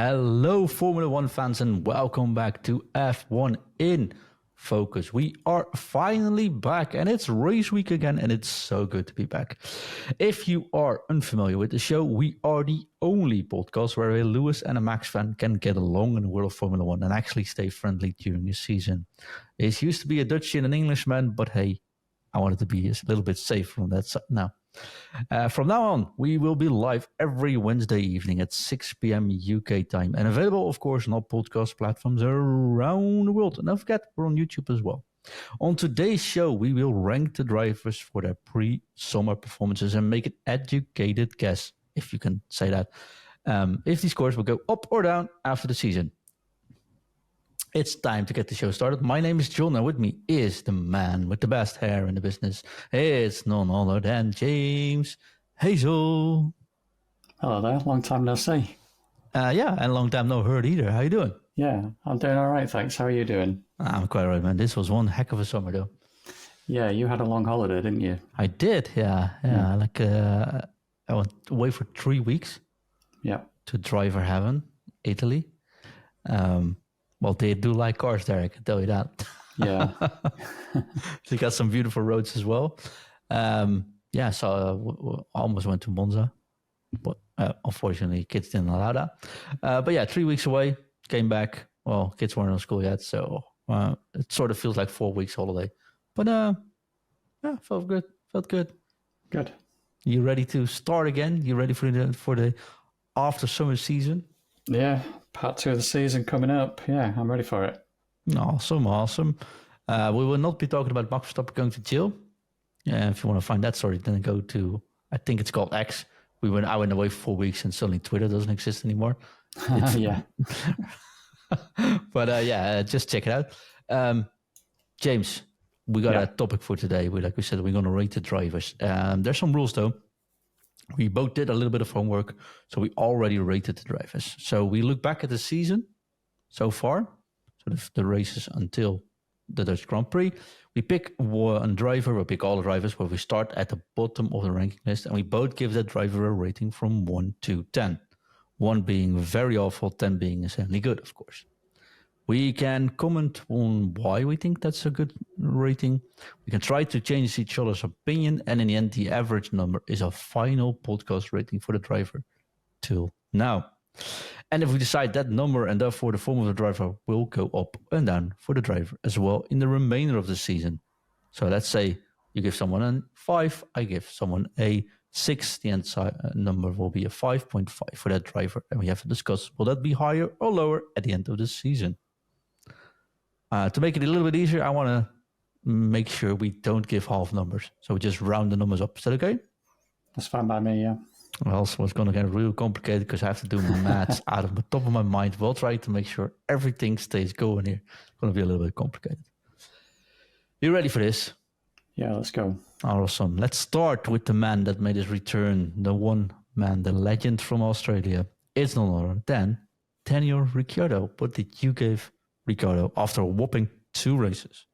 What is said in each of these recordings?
Hello, Formula One fans, and welcome back to F1 in Focus. We are finally back, and it's race week again, and it's so good to be back. If you are unfamiliar with the show, we are the only podcast where a Lewis and a Max fan can get along in the world of Formula One and actually stay friendly during the season. It used to be a Dutch and an Englishman, but hey, I wanted to be a little bit safe from that now. From now on, we will be live every Wednesday evening at 6 p.m. UK time and available, of course, on all podcast platforms around the world. And don't forget, we're on YouTube as well. On today's show, we will rank the drivers for their pre-summer performances and make an educated guess, if you can say that, if these scores will go up or down after the season. It's time to get the show started. My name is John, and with me is the man with the best hair in the business. It's none other than James Hazel. Hello there, long time no see. Yeah, and long time no heard either. How you doing? Yeah, I'm doing all right, thanks. How are you doing? I'm quite all right, man. This was one heck of a summer, though. Yeah, you had a long holiday, didn't you? I did, yeah. Like, I went away for 3 weeks. Yeah. To driver heaven, Italy. Well, they do like cars there, I can tell you that. Yeah. They got some beautiful roads as well. So I almost went to Monza, but unfortunately, kids didn't allow that. But yeah, 3 weeks away, came back. Well, kids weren't in school yet, so it sort of feels like 4 weeks holiday. But felt good. Good. You ready to start again? You ready for the after summer season? Yeah, part 2 of the season coming up. Yeah, I'm ready for it. Awesome. We will not be talking about Max Verstappen going to jail. If you want to find that story, then go to, I think it's called X. I went away for 4 weeks and suddenly Twitter doesn't exist anymore. Yeah. But just check it out. James, we got a topic for today. Like we said, we're going to rate the drivers. There's some rules though. We both did a little bit of homework, so we already rated the drivers. So we look back at the season so far, sort of the races until the Dutch Grand Prix. We pick one driver, we pick all the drivers, where we start at the bottom of the ranking list, and we both give that driver a rating from 1 to 10. 1 being very awful, 10 being insanely good, of course. We can comment on why we think that's a good rating. We can try to change each other's opinion. And in the end, the average number is a final podcast rating for the driver till now. And if we decide that number and therefore the form of the driver will go up and down for the driver as well in the remainder of the season. So let's say you give someone a 5, I give someone a 6. The end number will be a 5.5 for that driver. And we have to discuss, will that be higher or lower at the end of the season? To make it a little bit easier, I want to make sure we don't give half numbers. So we just round the numbers up. Is that okay? That's fine by me, yeah. Well, so it's going to get real complicated because I have to do my maths out of the top of my mind. We'll try to make sure everything stays going here. It's going to be a little bit complicated. You ready for this? Yeah, let's go. Awesome. Let's start with the man that made his return. The one man, the legend from Australia. It's none other than Daniel Ricciardo. What did you give Ricciardo after a whopping 2 races?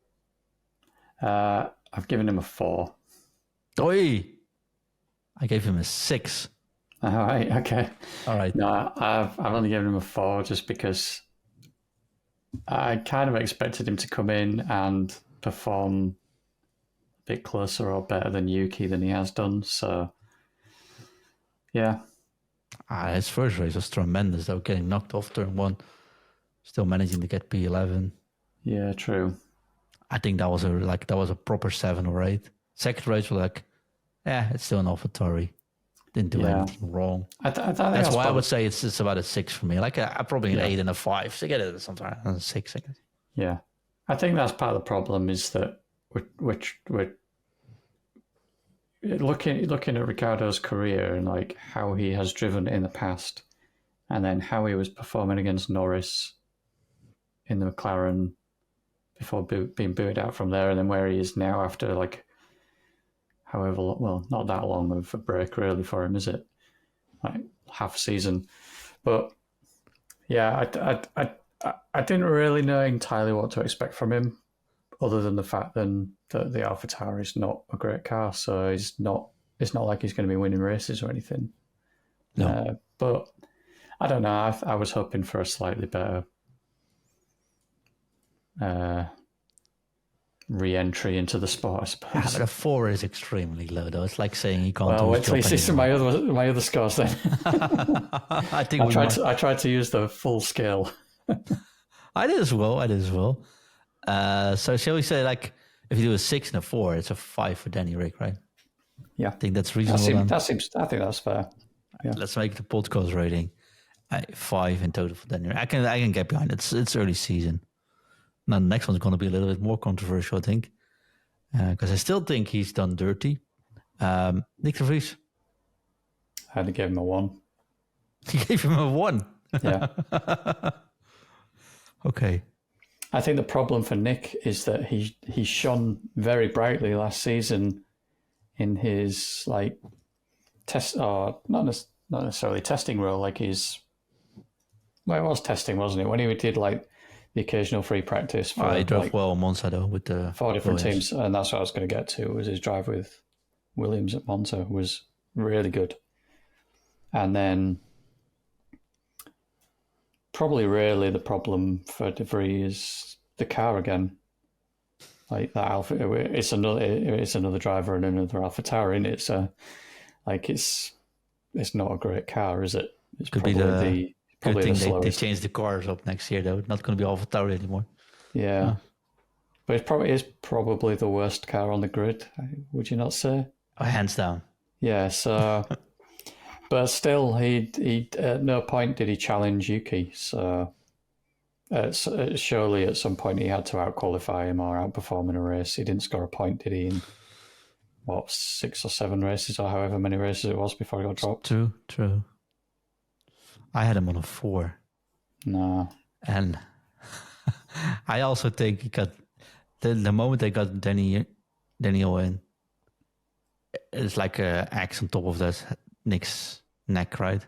I've given him a 4. Oi! I gave him a 6. All right, okay. All right. No, I've only given him a 4 just because I kind of expected him to come in and perform a bit closer or better than Yuki than he has done. So, yeah. His first race was tremendous, though, getting knocked off turn 1. Still managing to get P11. Yeah, true. I think that was a proper 7 or 8. Second race was like, it's still an AlphaTauri. Didn't do anything wrong. That's why I would say it's about a 6 for me. Like probably an 8 and a 5. So get it sometimes a 6, I guess. Yeah, I think that's part of the problem is that we're looking at Ricciardo's career and like how he has driven in the past, and then how he was performing against Norris in the McLaren before being booted out from there, and then where he is now after like however long, well, not that long of a break really for him, is it? Like half a season. But yeah, I didn't really know entirely what to expect from him, other than the fact that the AlphaTauri is not a great car, so it's not like he's going to be winning races or anything. No. But I don't know. I was hoping for a slightly better re-entry into the sport, I suppose. Yeah, but a 4 is extremely low, though. It's like saying he can't Well, do wait his till you job see some anymore. of my other scores then. I think I tried to use the full scale. I did as well. So shall we say, like, if you do a 6 and a 4, it's a 5 for Danny Rick, right? Yeah, I think that's reasonable. I think that's fair. Yeah. Let's make the podcast rating 5 in total for Danny Rick. I can get behind it. It's early season. Now the next one's going to be a little bit more controversial, I think, because I still think he's done dirty. Nick de Vries. I had to give him a 1. You gave him a 1. Yeah. Okay. I think the problem for Nick is that he shone very brightly last season in his like test, or not necessarily testing role, like his. Well, it was testing, wasn't it? When he did like the occasional free practice for He drove like well on Monza though with the 4 different Williams. teams, and that's what I was going to get to. Was his drive with Williams at Monza was really good, and then. Probably really the problem for De Vries is the car again. Like that Alpha, it's another driver and another AlphaTauri, and it's not a great car, is it? It's Could probably be probably good the thing they slowest. change the cars up next year though. Not going to be AlphaTauri anymore. Yeah, but it is probably the worst car on the grid. Would you not say? Hands down. Yeah. So, but still, he at no point did he challenge Yuki. So. Surely at some point he had to out-qualify him or outperform in a race. He didn't score a point, did he, in, 6 or 7 races or however many races it was before he got dropped? True. I had him on a 4. No. And I also think he got... The moment they got Daniel in, it's like an axe on top of that Nick's neck, right?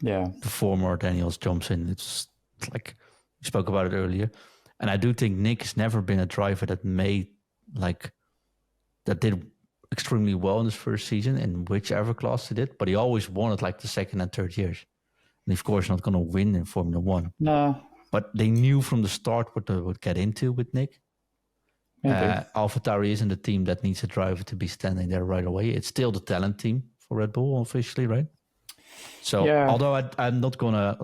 Yeah. Before more Daniels jumps in, it's like... We spoke about it earlier. And I do think Nick has never been a driver that did extremely well in his first season in whichever class he did, but he always won it like the second and third years. And of course, not going to win in Formula One. No. But they knew from the start what they would get into with Nick. AlphaTauri isn't a team that needs a driver to be standing there right away. It's still the talent team for Red Bull officially, right? So although I'm not going to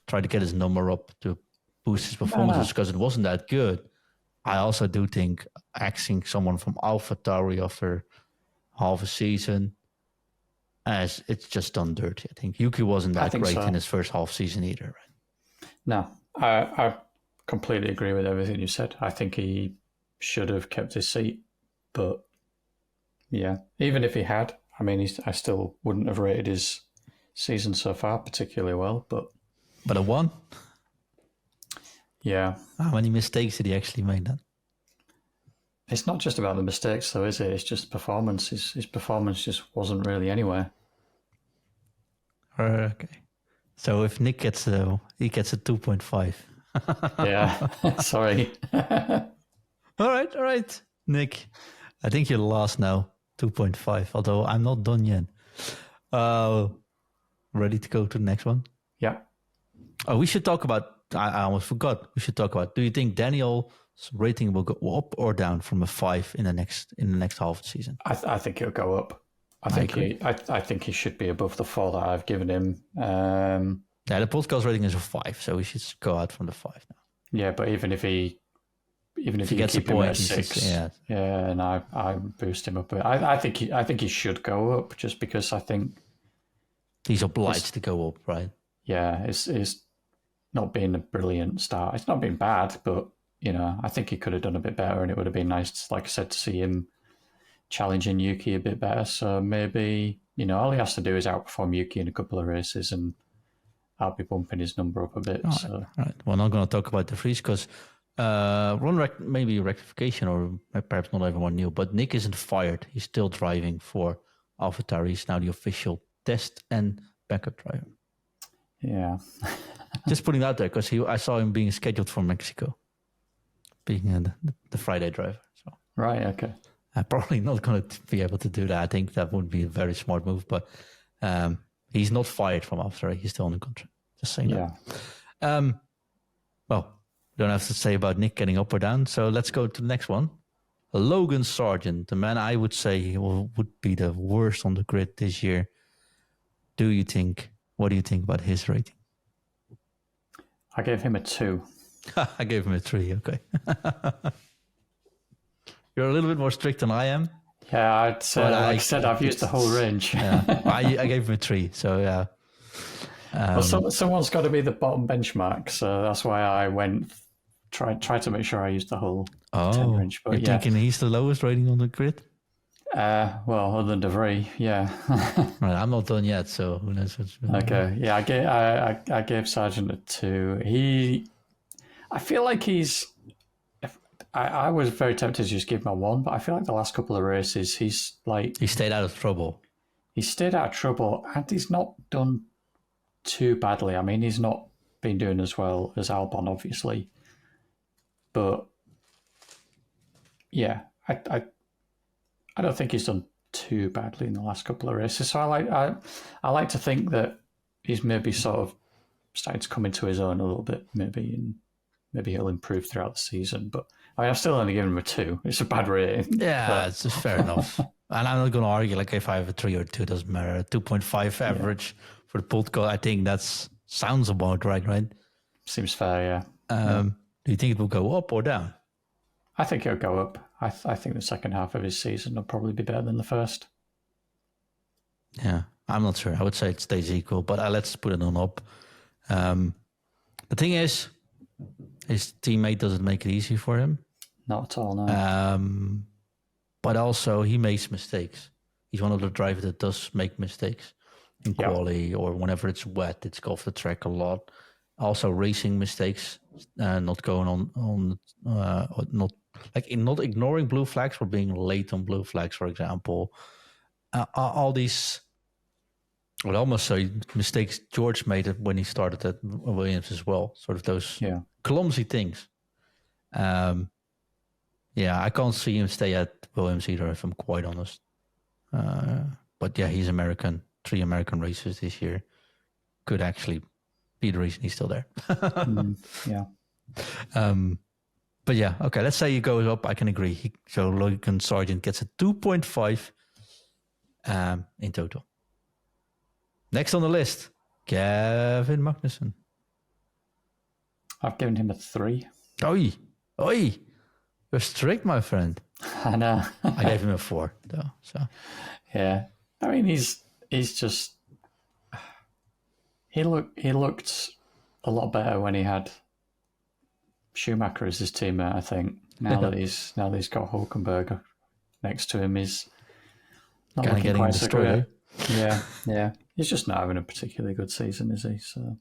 try to get his number up to boost his performances because it wasn't that good, I also do think axing someone from AlphaTauri after half a season, as it's just done dirty. I think Yuki wasn't that great in his first half season either, right? No, I completely agree with everything you said. I think he should have kept his seat, but yeah, even if he had, I mean, I still wouldn't have rated his season so far particularly well, but a 1? Yeah. How many mistakes did he actually make then? It's not just about the mistakes, though, is it? It's just performance. His performance just wasn't really anywhere. Okay. So if Nick gets he gets a 2.5. Yeah. Sorry. All right. Nick, I think you're last now. 2.5, although I'm not done yet. Ready to go to the next one? Yeah. Oh, we should talk about, I almost forgot. We should talk about, do you think Daniel's rating will go up or down from a 5 in the next half season? I think it'll go up. I think he should be above the 4 that I've given him. Yeah, the podcast rating is a 5, so we should go out from the 5 now. Yeah, but even if he gets keep a point, him at 6, and I boost him up. I think he should go up just because I think he's obliged to go up, right? Yeah, it's not been a brilliant start. It's not been bad, but I think he could have done a bit better, and it would have been nice, like I said, to see him challenging Yuki a bit better. So maybe all he has to do is outperform Yuki in a couple of races, and I'll be bumping his number up a bit. All right. We're not going to talk about De Vries because maybe rectification, or perhaps not everyone knew, but Nick isn't fired. He's still driving for AlphaTauri. He's now the official test and backup driver. Yeah. Just putting it out there because I saw him being scheduled for Mexico, being the Friday driver. So right, okay. I'm probably not going to be able to do that. I think that would be a very smart move, but he's not fired from AlphaTauri. He's still on the contract. Just saying Yeah. that. Well, we don't have to say about Nick getting up or down. So let's go to the next one. Logan Sargent, the man I would say would be the worst on the grid this year. What do you think about his rating? I gave him a 2. I gave him a 3. Okay. You're a little bit more strict than I am. Yeah, I'd say, like I said, I've used the whole range. Yeah, I gave him a 3. So yeah. Well, someone's got to be the bottom benchmark, so that's why I tried to make sure I used the whole 10 range. But you're thinking he's the lowest rating on the grid? Well, other than De Vries, yeah. Right, I'm not done yet, so who knows what's Okay, yeah, I gave Sargent a 2. I feel like I was very tempted to just give him a 1, but I feel like the last couple of races he stayed out of trouble. He stayed out of trouble, and he's not done too badly. I mean, he's not been doing as well as Albon, obviously, but yeah, I don't think he's done too badly in the last couple of races. So I like to think that he's maybe sort of starting to come into his own a little bit, maybe, and maybe he'll improve throughout the season. But I mean, I've still only given him a 2. It's a bad rating. Yeah, it's just fair enough. And I'm not going to argue like if I have a 3 or 2, it doesn't matter. 2.5 average for the podcast. I think that sounds about right? Seems fair, yeah. Do you think it will go up or down? I think it'll go up. I think the second half of his season will probably be better than the first. Yeah, I'm not sure. I would say it stays equal, but let's put it on up. The thing is, his teammate doesn't make it easy for him. Not at all, no. But also, he makes mistakes. He's one of the drivers that does make mistakes in quali or whenever it's wet. It's go off the track a lot. Also, racing mistakes, not going on not ignoring blue flags or being late on blue flags, for example. All these, I would almost say mistakes George made it when he started at Williams as well. Sort of those clumsy things. I can't see him stay at Williams either, if I'm quite honest. But yeah, he's American. 3 American races this year could actually be the reason he's still there. Yeah. But yeah, okay, let's say he goes up. I can agree. So Logan Sargent gets a 2.5 in total. Next on the list, Kevin Magnussen. I've given him a 3. Oi. You're strict, my friend. I know. I gave him a 4, though. So yeah, I mean, he's just he looked a lot better when he had Schumacher as his teammate. I think now that he's got Hulkenberg next to him, he's not kind of looking getting quite so destroyed. good. Yeah. He's just not having a particularly good season, is he? So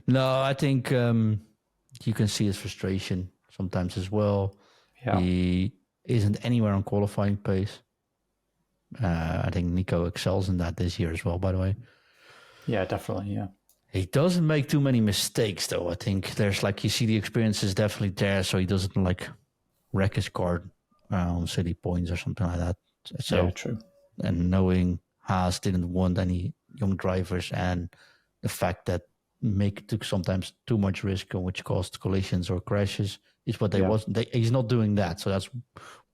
no, I think you can see his frustration sometimes as well. Yeah. He isn't anywhere on qualifying pace. I think Nico excels in that this year as well, by the way. Yeah, definitely, yeah. He doesn't make too many mistakes, though. I think there's you see the experience is definitely there, so he doesn't wreck his car on city points or something like that. So, yeah, true. And knowing Haas didn't want any young drivers and the fact that took sometimes too much risk, which caused collisions or crashes, is what he's not doing that. So that's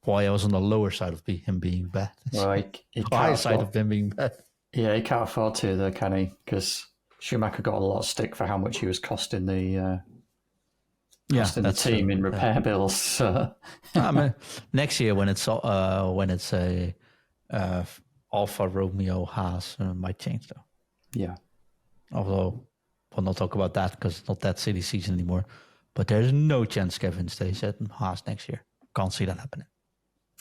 why I was on the lower side of him being bad. Well, higher side of him being bad. Yeah, he can't afford to, though, can he? Because Schumacher got a lot of stick for how much he was costing the team in repair bills. So. I mean, next year when it's a Alfa Romeo Haas, might change though. Yeah. Although we'll not talk about that because it's not that silly season anymore. But there's no chance Kevin stays at Haas next year. Can't see that happening.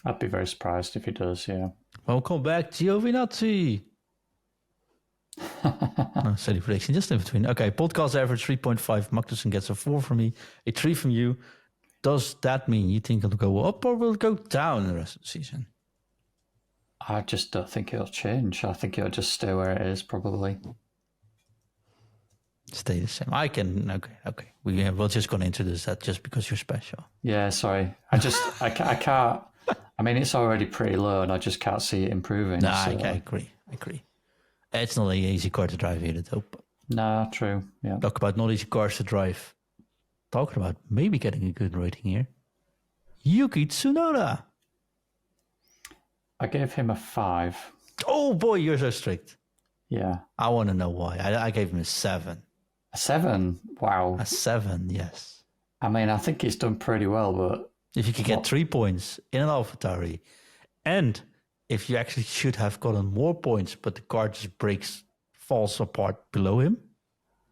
I'd be very surprised if he does. Yeah. Welcome back, Giovinazzi. Silly prediction, just in between. Okay, podcast average 3.5. Magnussen gets a 4 from me, a 3 from you. Does that mean you think it'll go up or will it go down the rest of the season? I just don't think it'll change. I think it'll just stay where it is, probably. Stay the same. I can. Okay. We're just going to introduce that just because you're special. Yeah, sorry. I can't. I mean, it's already pretty low, and I just can't see it improving. No, so. I agree. It's not an easy car to drive either, though. Nah, true. Yeah. Talk about not easy cars to drive. Talking about maybe getting a good rating here. Yuki Tsunoda. I gave him a 5. Oh boy, you're so strict. Yeah. I want to know why. I gave him a 7. A 7? Wow. A 7, yes. I mean, I think he's done pretty well, but... If you could get 3 points in an AlphaTauri, and if you actually should have gotten more points, but the car just falls apart below him,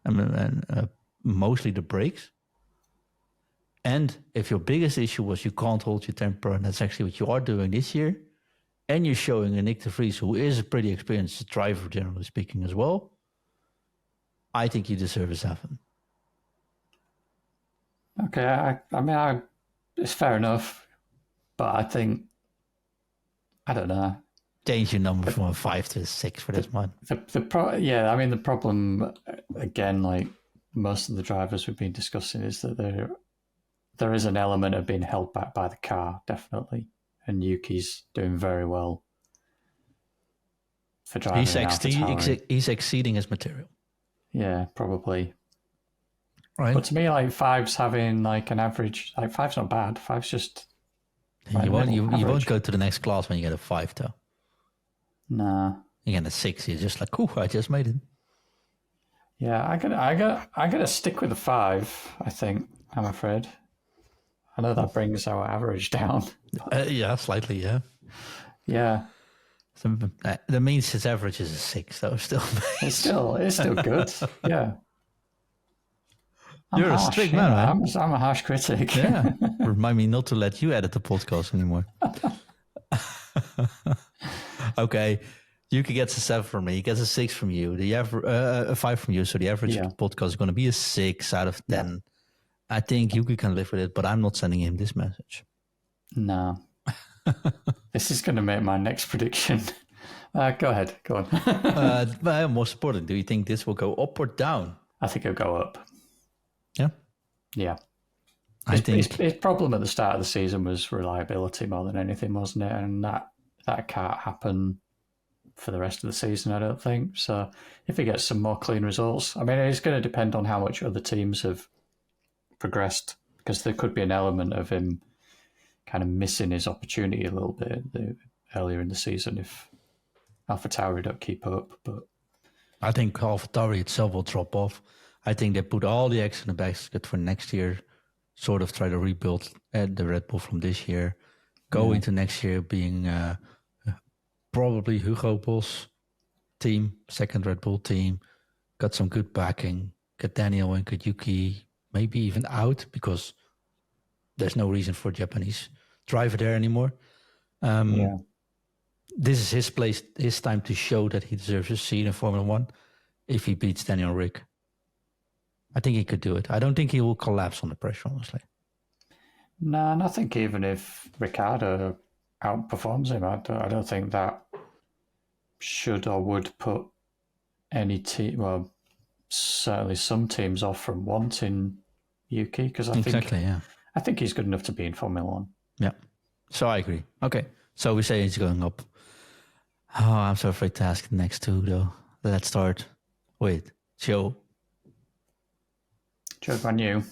and mostly the brakes, and if your biggest issue was you can't hold your temper, and that's actually what you are doing this year, and you're showing a Nick de Vries, who is a pretty experienced driver, generally speaking, as well, I think you deserve a 7. Okay, I mean, it's fair enough, but I think, I don't know. Change your number from a 5 to a 6 for this one. I mean, the problem, again, like most of the drivers we've been discussing, is that there is an element of being held back by the car, definitely. And Yuki's doing very well for driving. He's exceeding his material. Yeah, probably. Right. But to me, like 5's having like an average. Like 5's not bad. 5's just. You won't go to the next class when you get a 5, though. Nah. You get a 6. You're just like, cool, I just made it. Yeah, I gotta stick with the 5. I think. I'm afraid. I know that brings our average down. Yeah, slightly. Yeah. Yeah. So, that means his average is a 6. So it's still good. Yeah. You're a strict man, man. I'm a harsh critic. Yeah. Remind me not to let you edit the podcast anymore. Okay. Yuki gets a 7 from me. He gets a 6 from you. A 5 from you. So the average of the podcast is going to be a 6 out of 10. Yeah. I think Yuki can live with it, but I'm not sending him this message. No. This is going to make my next prediction. Go ahead. Go on. But most important, do you think this will go up or down? I think it'll go up. Yeah? Yeah. I think his problem at the start of the season was reliability more than anything, wasn't it? And that can't happen for the rest of the season, I don't think. So if he gets some more clean results, I mean, it's going to depend on how much other teams have progressed, because there could be an element of him kind of missing his opportunity a little bit earlier in the season if AlphaTauri don't keep up. But I think AlphaTauri itself will drop off. I think they put all the eggs in the basket for next year, sort of try to rebuild the Red Bull from this year, go into next year being probably Hugo Boss team, second Red Bull team, got some good backing, get Daniel and get Yuki maybe even out because there's no reason for a Japanese driver there anymore. This is his place, his time to show that he deserves a seat in Formula One if he beats Daniel Rick. I think he could do it. I don't think he will collapse under pressure, honestly. No, and I think even if Ricciardo outperforms him, I don't think that should or would put any team, well, certainly some teams off from wanting Yuki, because I think he's good enough to be in Formula One. Yeah, so I agree. Okay, so we say he's going up. Oh, I'm so afraid to ask the next two, though. Let's start with Joe. Joe Guan Yu.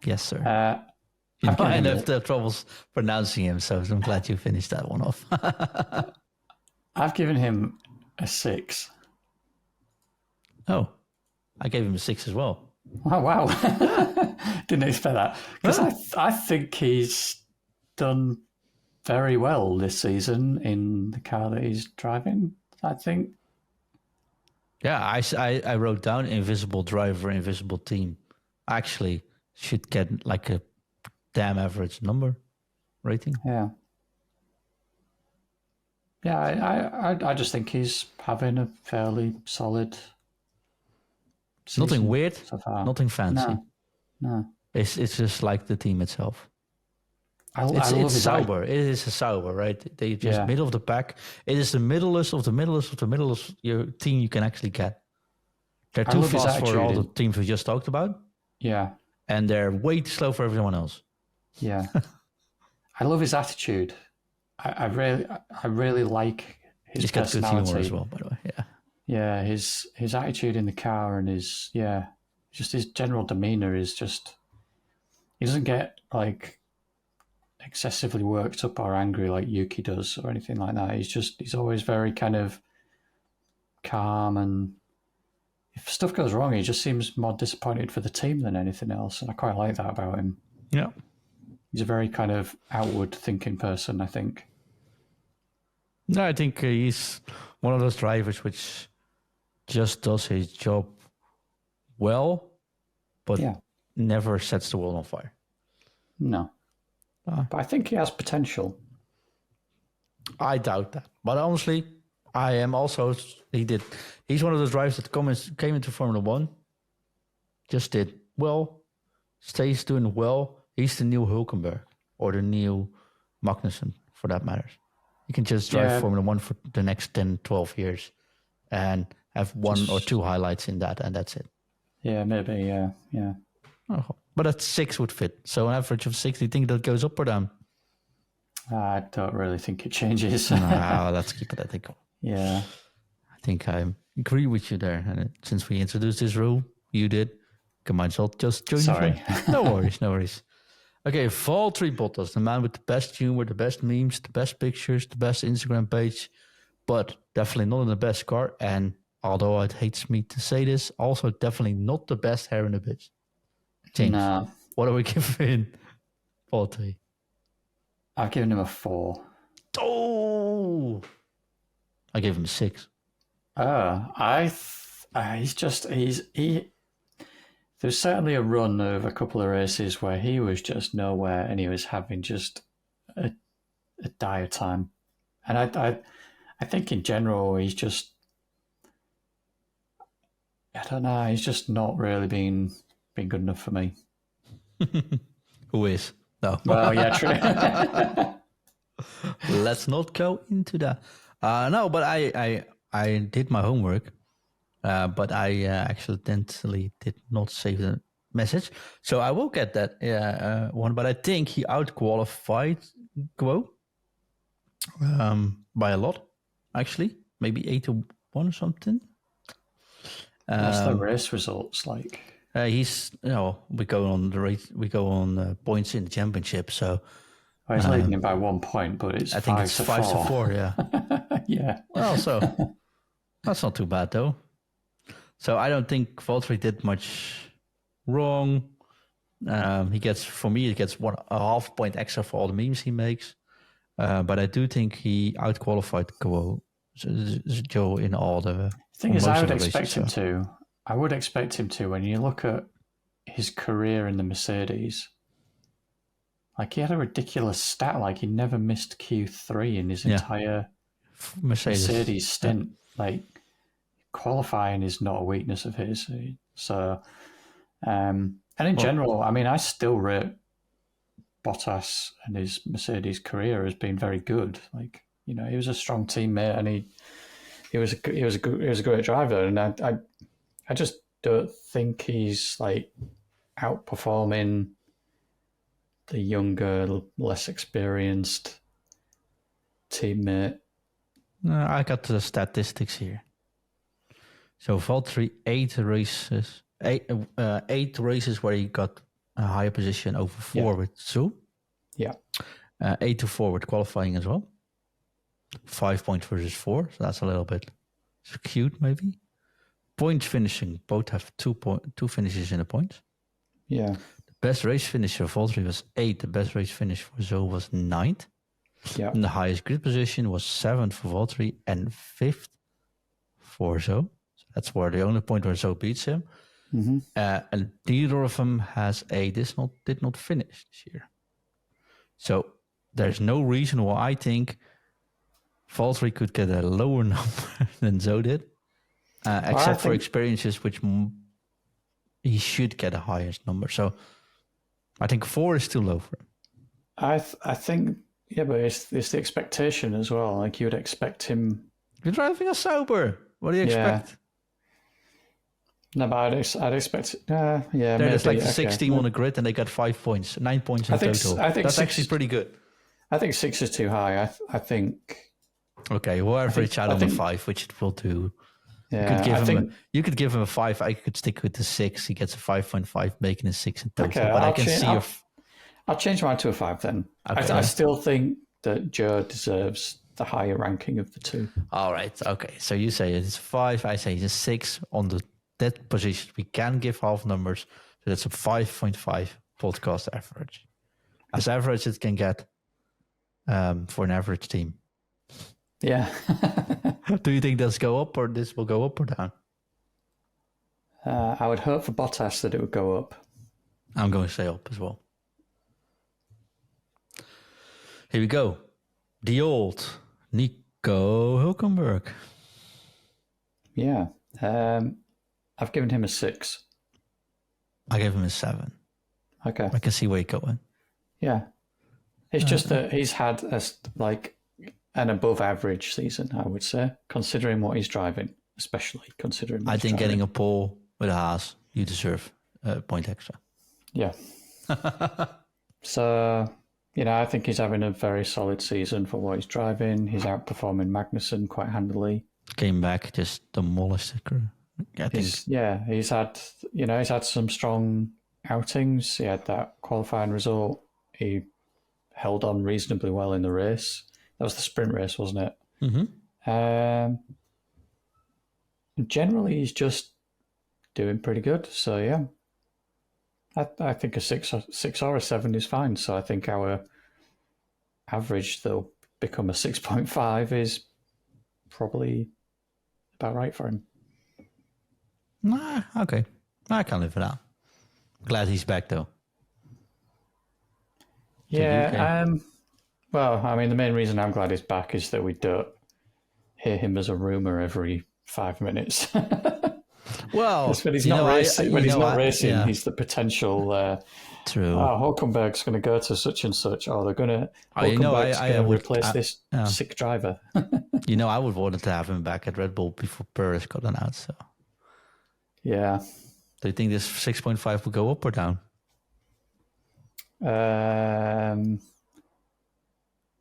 Yes, sir. I have the troubles pronouncing him, so I'm glad you finished that one off. I've given him a 6. Oh, I gave him a 6 as well. Oh, wow. Didn't expect that. Because I think he's done very well this season in the car that he's driving, I think. Yeah, I wrote down invisible driver, invisible team. Actually should get like a damn average number rating. Yeah. Yeah, I just think he's having a fairly solid season. Nothing weird, so far. Nothing fancy. No. It's just like the team itself. It's Sauber. It is a Sauber, right? They just middle of the pack. It is the middlest of the middlest of the middlest your team you can actually get. They're too fast for all the teams we just talked about. Yeah. And they're way too slow for everyone else. Yeah. I love his attitude. I really like his personality. Got good humor as well, by the way. Yeah. Yeah, his attitude in the car and just his general demeanor is just. He doesn't get like excessively worked up or angry like Yuki does or anything like that. He's always very kind of calm, and if stuff goes wrong, he just seems more disappointed for the team than anything else, and I quite like that about him. Yeah. He's a very kind of outward thinking person, I think. No, I think he's one of those drivers which just does his job well, but never sets the world on fire. No. But I think he has potential. I doubt that. But honestly, I am also... He's one of those drivers that came into Formula One, just did well, stays doing well. He's the new Hülkenberg or the new Magnussen, for that matter. You can just drive Formula One for the next 10, 12 years and have one or two highlights in that, and that's it. Yeah, maybe, yeah. Oh, but that 6 would fit. So an average of 6, do you think that goes up or down? I don't really think it changes. No, let's keep it at the goal. Yeah. I think I agree with you there. And since we introduced this rule, you did. You might as well just join. Sorry. No worries. Okay, Valtteri Bottas, the man with the best humor, the best memes, the best pictures, the best Instagram page, but definitely not in the best car. And although it hates me to say this, also definitely not the best hair in the bitch. James, no. What are we giving Valtteri? I've given him a 4. Oh, I gave him a 6. There's certainly a run of a couple of races where he was just nowhere, and he was having just a dire time. And I think in general he's just, I don't know, he's just not really been good enough for me. Who is? No. Well, yeah, true. Let's not go into that. No, but I did my homework, but I accidentally did not save the message. So I will get that one. But I think he outqualified Guo by a lot, actually. Maybe 8-1 or something. What's the race results like? We go on the race. We go on points in the championship. So he's leading him by 1 point, but it's 5 to 4. 5 to 4. Yeah. Yeah. Well, so that's not too bad though. So I don't think Valtteri did much wrong. He gets 1.5 point extra for all the memes he makes. But I do think he outqualified Joe in all the. Thing is, I would expect him to. I would expect him to. When you look at his career in the Mercedes, like he had a ridiculous stat. Like he never missed Q3 in his entire Mercedes stint. Like qualifying is not a weakness of his. So, and in general, I mean, I still rate Bottas and his Mercedes career as being very good. Like, you know, he was a strong teammate, and he was a great driver, and I just don't think he's like outperforming the younger, less experienced teammate. No, I got the statistics here. So Valtteri, 8 races where he got a higher position over 4 with Zhou. Yeah. 8 to 4 with qualifying as well. 5 points versus 4, so that's a little bit skewed maybe. Points finishing, both have 2 finishes in the points. Yeah. The best race finish for Valtteri was 8. The best race finish for Zhou was 9th. Yeah. And the highest grid position was 7th for Valtteri and 5th for Zhou. So that's where the only point where Zhou beats him. Mm-hmm. And neither of them did not finish this year. So there's no reason why I think Valtteri could get a lower number than Zhou did, except for experiences, which he should get a highest number. So I think 4 is too low for him. I think, yeah, but it's the expectation as well. Like you would expect him. You're driving a Sauber. What do you expect? No, but I'd expect. Yeah, there's like 16 on the grid, and they got 5 points, 9 points in total. I think that's actually pretty good. I think 6 is too high. I think. Okay, we'll average out on 5, which it will do. You could give him a 5. I could stick with the 6. He gets a 5.5, making a 6 in total. Okay, but I can see I'll change mine to a 5 then. Okay, I still think that Joe deserves the higher ranking of the two. All right. Okay. So you say it's 5. I say it's a 6 on that position. We can give half numbers. So that's a 5.5 podcast average. As average it can get for an average team. Yeah. Do you think this go up or this will go up or down? I would hope for Bottas that it would go up. I'm going to say up as well. Here we go. The old Nico Hülkenberg. Yeah. I've given him a 6. I gave him a 7. Okay. I can see where you're going. Yeah. It's just that he's had an above average season, I would say, considering what he's driving, especially considering I think getting a pole with a Haas, you deserve a point extra. Yeah. So, I think he's having a very solid season for what he's driving. He's outperforming Magnussen quite handily. Came back, just demolished it. He's had some strong outings. He had that qualifying result. He held on reasonably well in the race. That was the sprint race, wasn't it? Mm-hmm. Generally, he's just doing pretty good. So, yeah. I think a 6 or a 7 is fine. So I think our average, though, become a 6.5 is probably about right for him. Okay. I can live with that. Glad he's back, though. Yeah. Well, I mean, the main reason I'm glad he's back is that we don't hear him as a rumor every 5 minutes. Well, when he's not racing, he's the potential. True. Hülkenberg's going to go to such and such. They're going to. Hülkenberg's going to replace this sick driver. I would want to have him back at Red Bull before Perez got announced. So. Yeah. Do you think this 6.5 will go up or down?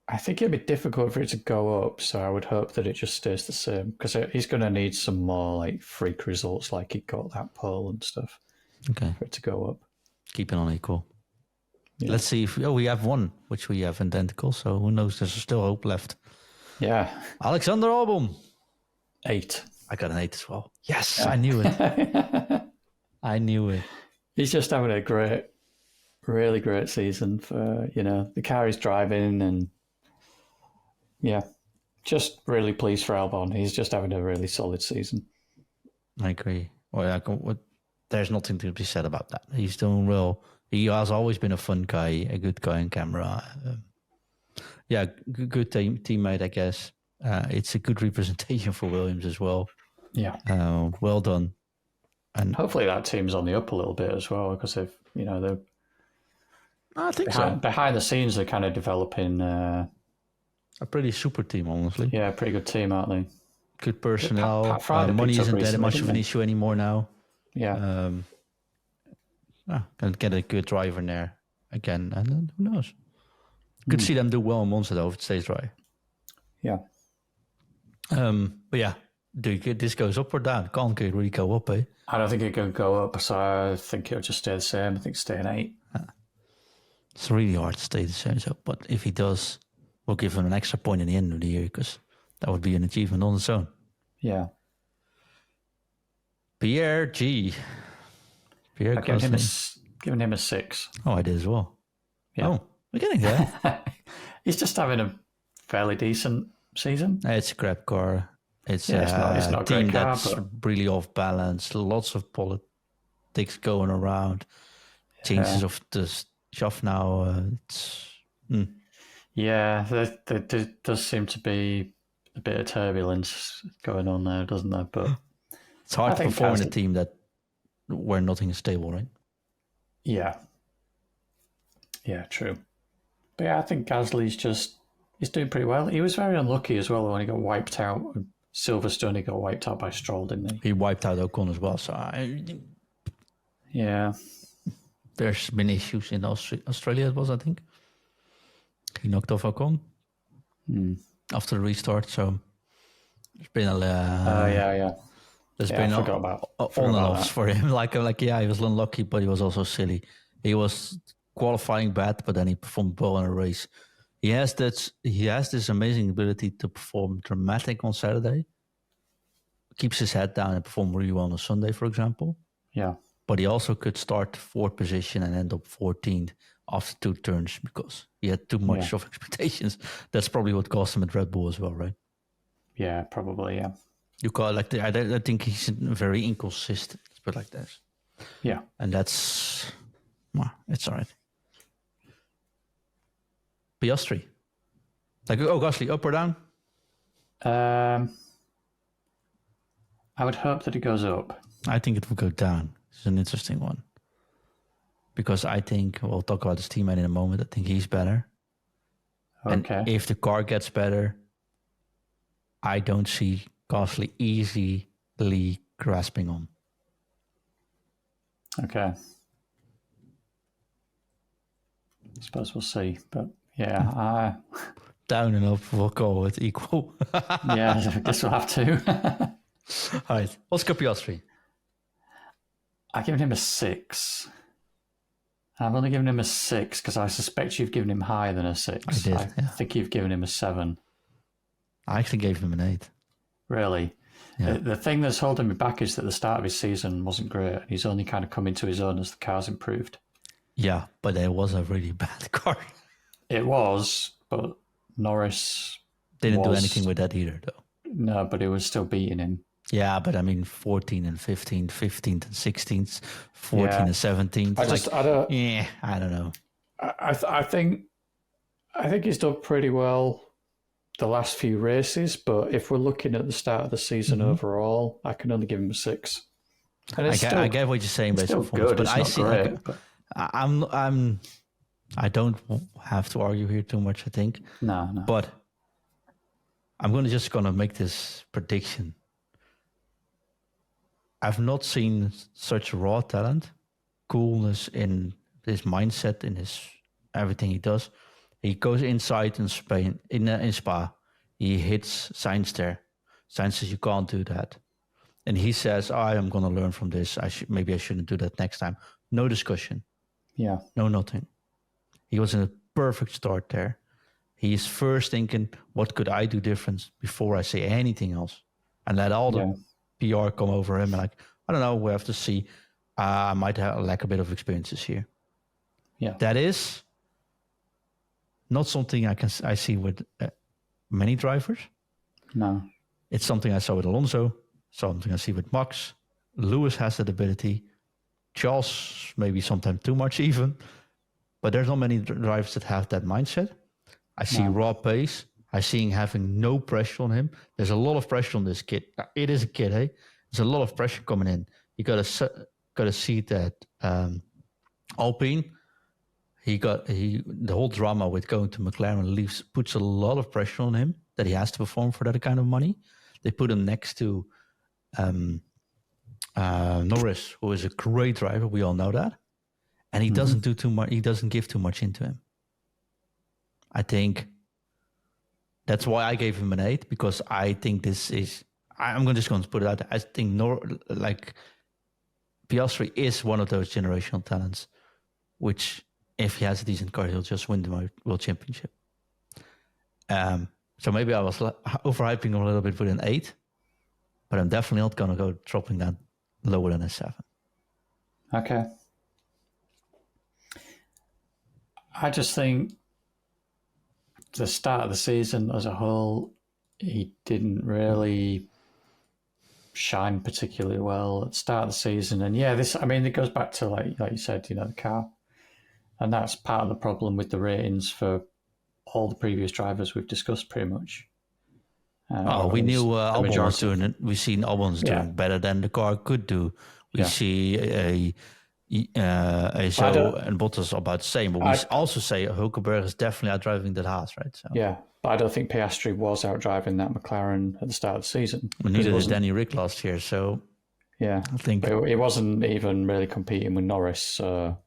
I think it'd be difficult for it to go up, so I would hope that it just stays the same, because he's going to need some more freak results, like he got that pole and stuff. Okay. For it to go up. Keep it on equal. Yeah. Let's see if we have one, which we have identical, so who knows? There's still hope left. Yeah. Alexander Albon. 8. I got an 8 as well. Yes, yeah. I knew it. I knew it. He's just having a really great season for, the car he's driving, and yeah, just really pleased for Albon. He's just having a really solid season. I agree. There's nothing to be said about that. He's doing well. He has always been a fun guy, a good guy on camera. Good teammate, I guess. It's a good representation for Williams as well. Yeah. Well done. And hopefully that team's on the up a little bit as well, because they're I think so. Behind the scenes, they're kind of developing a pretty super team, honestly. Yeah, pretty good team, aren't they? Good personnel. Money isn't that much of an issue anymore now. Yeah. Gonna get a good driver in there again, and then who knows? Could see them do well in Monza though if it stays dry. Yeah. But yeah, this goes up or down? Can't really go up, eh? I don't think it can go up, so I think it'll just stay the same. I think stay an 8. It's really hard to stay the same, but if he does, we'll give him an extra point in the end of the year, because that would be an achievement on its own. Yeah. Pierre G. I've given him a 6. Oh, I did as well. Yeah. Oh, we're getting there. He's just having a fairly decent season. It's a crap car. It's not a team that's really off balance. Lots of politics going around. Changes of the stuff now. Yeah, there does seem to be a bit of turbulence going on there, doesn't there? But it's hard to perform in a team where nothing is stable, right? Yeah. Yeah, true. But yeah, I think Gasly's he's doing pretty well. He was very unlucky as well when he got wiped out. Silverstone, he got wiped out by Stroll, didn't he? He wiped out Ocon as well. So yeah. There's been issues in Australia, it was, I think. He knocked off Ocon after the restart, so there's been yeah. There's Yeah, been I forgot about on forgot and about offs that. for him. Like yeah, he was unlucky, but he was also silly. He was qualifying bad, but then he performed well in a race. He has this amazing ability to perform dramatic on Saturday. Keeps his head down and perform really well on a Sunday, for example. Yeah, But he also could start fourth position and end up 14th after 2 turns because he had too much of expectations. That's probably what cost him at Red Bull as well, right? yeah, probably, yeah. You call it like I think he's very inconsistent, let's put it like this. Yeah. And that's, well, it's all right. Piastri. Like, Gasly, up or down? I would hope that it goes up. I think it will go down. It's an interesting one. Because I think, we'll talk about his teammate in a moment, I think he's better. Okay. And if the car gets better, I don't see Gasly easily grasping on. Okay. I suppose we'll see. But yeah, Down and up, we'll call it equal. yeah, I guess we'll have to. All right. Oscar Piastri. I've given him a 6. I've only given him a 6 because I suspect you've given him higher than a 6. I did, yeah. think you've given him a 7. I actually gave him an 8. Really? Yeah. The thing that's holding me back is that the start of his season wasn't great. He's only kind of come into his own as the car's improved. Yeah, but it was a really bad car. It was, but Norris Didn't do anything with that either, though. No, but he was still beating him. Yeah, but I mean, 14 and 15, 15th and 16th, 14 and 17th. I don't know. I think he's done pretty well the last few races, but if we're looking at the start of the season overall, I can only give him a 6. And I get what you're saying based on performance, but I see. Great, I don't have to argue here too much. I think no. But I'm gonna make this prediction. I've not seen such raw talent, coolness in his mindset, in his everything he does. He goes inside in Spain, in Spa. He hits Sainz there. Sainz says, you can't do that. And he says, I am going to learn from this. Maybe I shouldn't do that next time. No discussion. Yeah. No, nothing. He was in a perfect start there. He's first thinking, what could I do different before I say anything else? And let all the PR come over him. And like, I don't know, we have to see. I might lack a bit of experiences here. Yeah. That is not something I see with many drivers. No. It's something I saw with Alonso, something I see with Max. Lewis has that ability. Charles, maybe sometimes too much even. But there's not many drivers that have that mindset. I see raw pace. I see him having no pressure on him. There's a lot of pressure on this kid. It is a kid, hey? There's a lot of pressure coming in. You got to see that Alpine, the whole drama with going to McLaren puts a lot of pressure on him that he has to perform for that kind of money. They put him next to Norris, who is a great driver. We all know that. And he doesn't do too much. He doesn't give too much into him. I think that's why I gave him an 8, because I think this is, I'm just going to put it out there. I think Piastri is one of those generational talents, which if he has a decent car, he'll just win the World Championship. So maybe I was overhyping him a little bit with an 8, but I'm definitely not going to go dropping that lower than a 7. Okay. I just think the start of the season as a whole, he didn't really shine particularly well at the start of the season. And it goes back to like you said, the car. And that's part of the problem with the ratings for all the previous drivers we've discussed pretty much. We knew Albon was doing it. We've seen Albon's doing better than the car could do. We see Zhou and Bottas are about the same, but we also say Hulkenberg is definitely outdriving that Haas, right? So. Yeah, but I don't think Piastri was outdriving that McLaren at the start of the season. Neither did Danny Rick last year, so yeah, I think it wasn't even really competing with Norris. So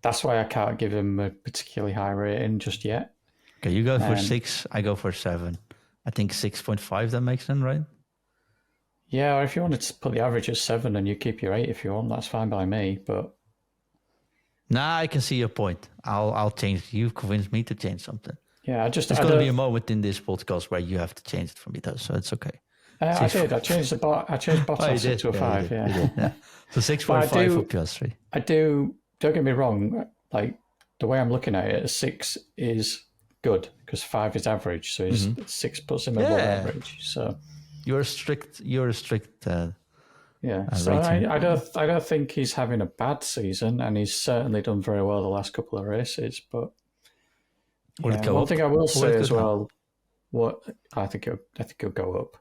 that's why I can't give him a particularly high rating just yet. Okay, you go for 6, I go for 7. I think 6.5 that makes sense, right? Yeah, or if you wanted to put the average at 7 and you keep your 8 if you want, that's fine by me. But Nah, I can see your point. I'll change. You've convinced me to change something. yeah, There's going to be a moment in this podcast where you have to change it for me, though, so it's okay. I did. I changed Bottas to a 5. You did, yeah. So 6.5 for Piastri. I do. Don't get me wrong. Like the way I'm looking at it, a 6 is good because 5 is average. So 6 puts him above average. So you're a strict. Yeah, so I don't think he's having a bad season, and he's certainly done very well the last couple of races. But one thing I will say as well, what I think he'll go up,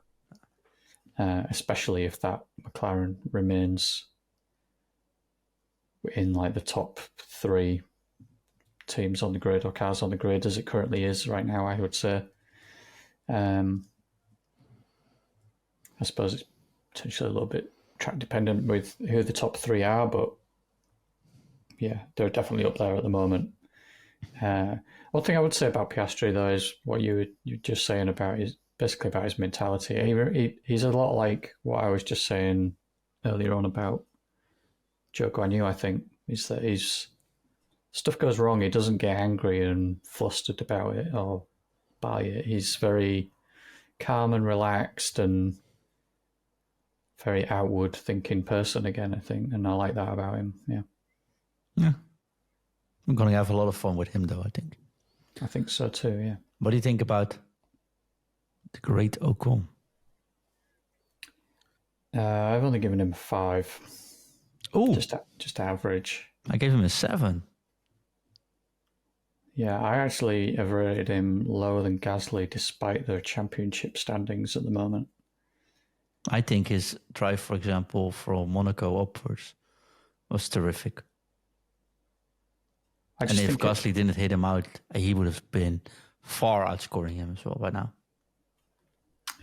especially if that McLaren remains in like the top 3 teams on the grid or cars on the grid as it currently is right now. I would say, I suppose it's potentially a little bit track dependent with who the top 3 are, but yeah, they're definitely up there at the moment. One thing I would say about Piastri though is what you were just saying about his mentality. He's a lot like what I was just saying earlier on about Zhou Guanyu. I think is that stuff goes wrong, he doesn't get angry and flustered about it or by it. He's very calm and relaxed and very outward thinking person again, I think, and I like that about him. Yeah. I'm going to have a lot of fun with him, though, I think. I think so too, yeah. What do you think about the great Ocon? I've only given him a 5. Oh, just average. I gave him a 7. Yeah, I actually have rated him lower than Gasly despite their championship standings at the moment. I think his drive, for example, from Monaco upwards was terrific. And if Gasly didn't hit him out, he would have been far outscoring him as well by now.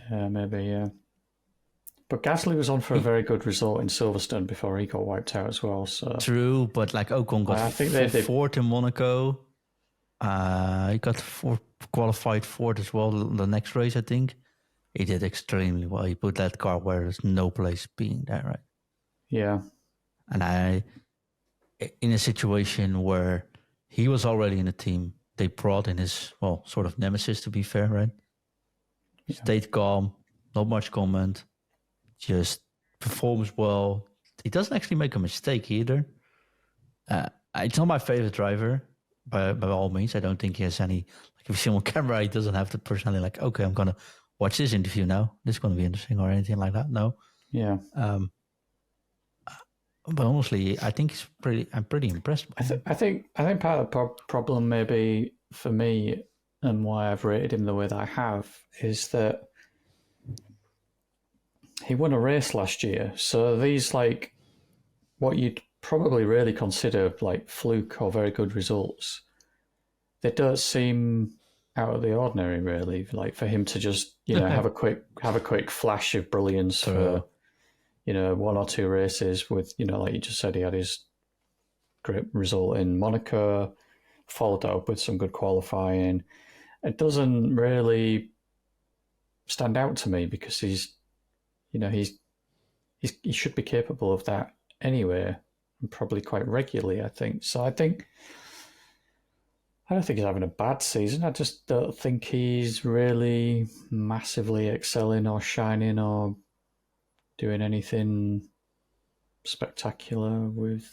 Yeah, maybe, yeah. But Gasly was on for a very good result in Silverstone before he got wiped out as well. So true, but like Ocon got fourth in Monaco. He got qualified fourth as well the next race, I think. He did extremely well. He put that car where there's no place being there, right? Yeah. And in a situation where he was already in a team, they brought in his, sort of nemesis, to be fair, right? Yeah. Stayed calm, not much comment, just performs well. He doesn't actually make a mistake either. It's not my favorite driver, by all means. I don't think he has any, like if you see him on camera, he doesn't have the personality like, okay, I'm going to watch this interview now. This is going to be interesting or anything like that. No. Yeah. But honestly, I think I'm pretty impressed. I think part of the problem maybe for me and why I've rated him the way that I have is that he won a race last year. So these like what you'd probably really consider like fluke or very good results, they don't seem out of the ordinary really. Like for him to just, have a quick flash of brilliance for 1 or 2 races with, like you just said, he had his great result in Monaco, followed that up with some good qualifying. It doesn't really stand out to me because he should be capable of that anyway, and probably quite regularly, I think. So I don't think he's having a bad season. I just don't think he's really massively excelling or shining or doing anything spectacular with,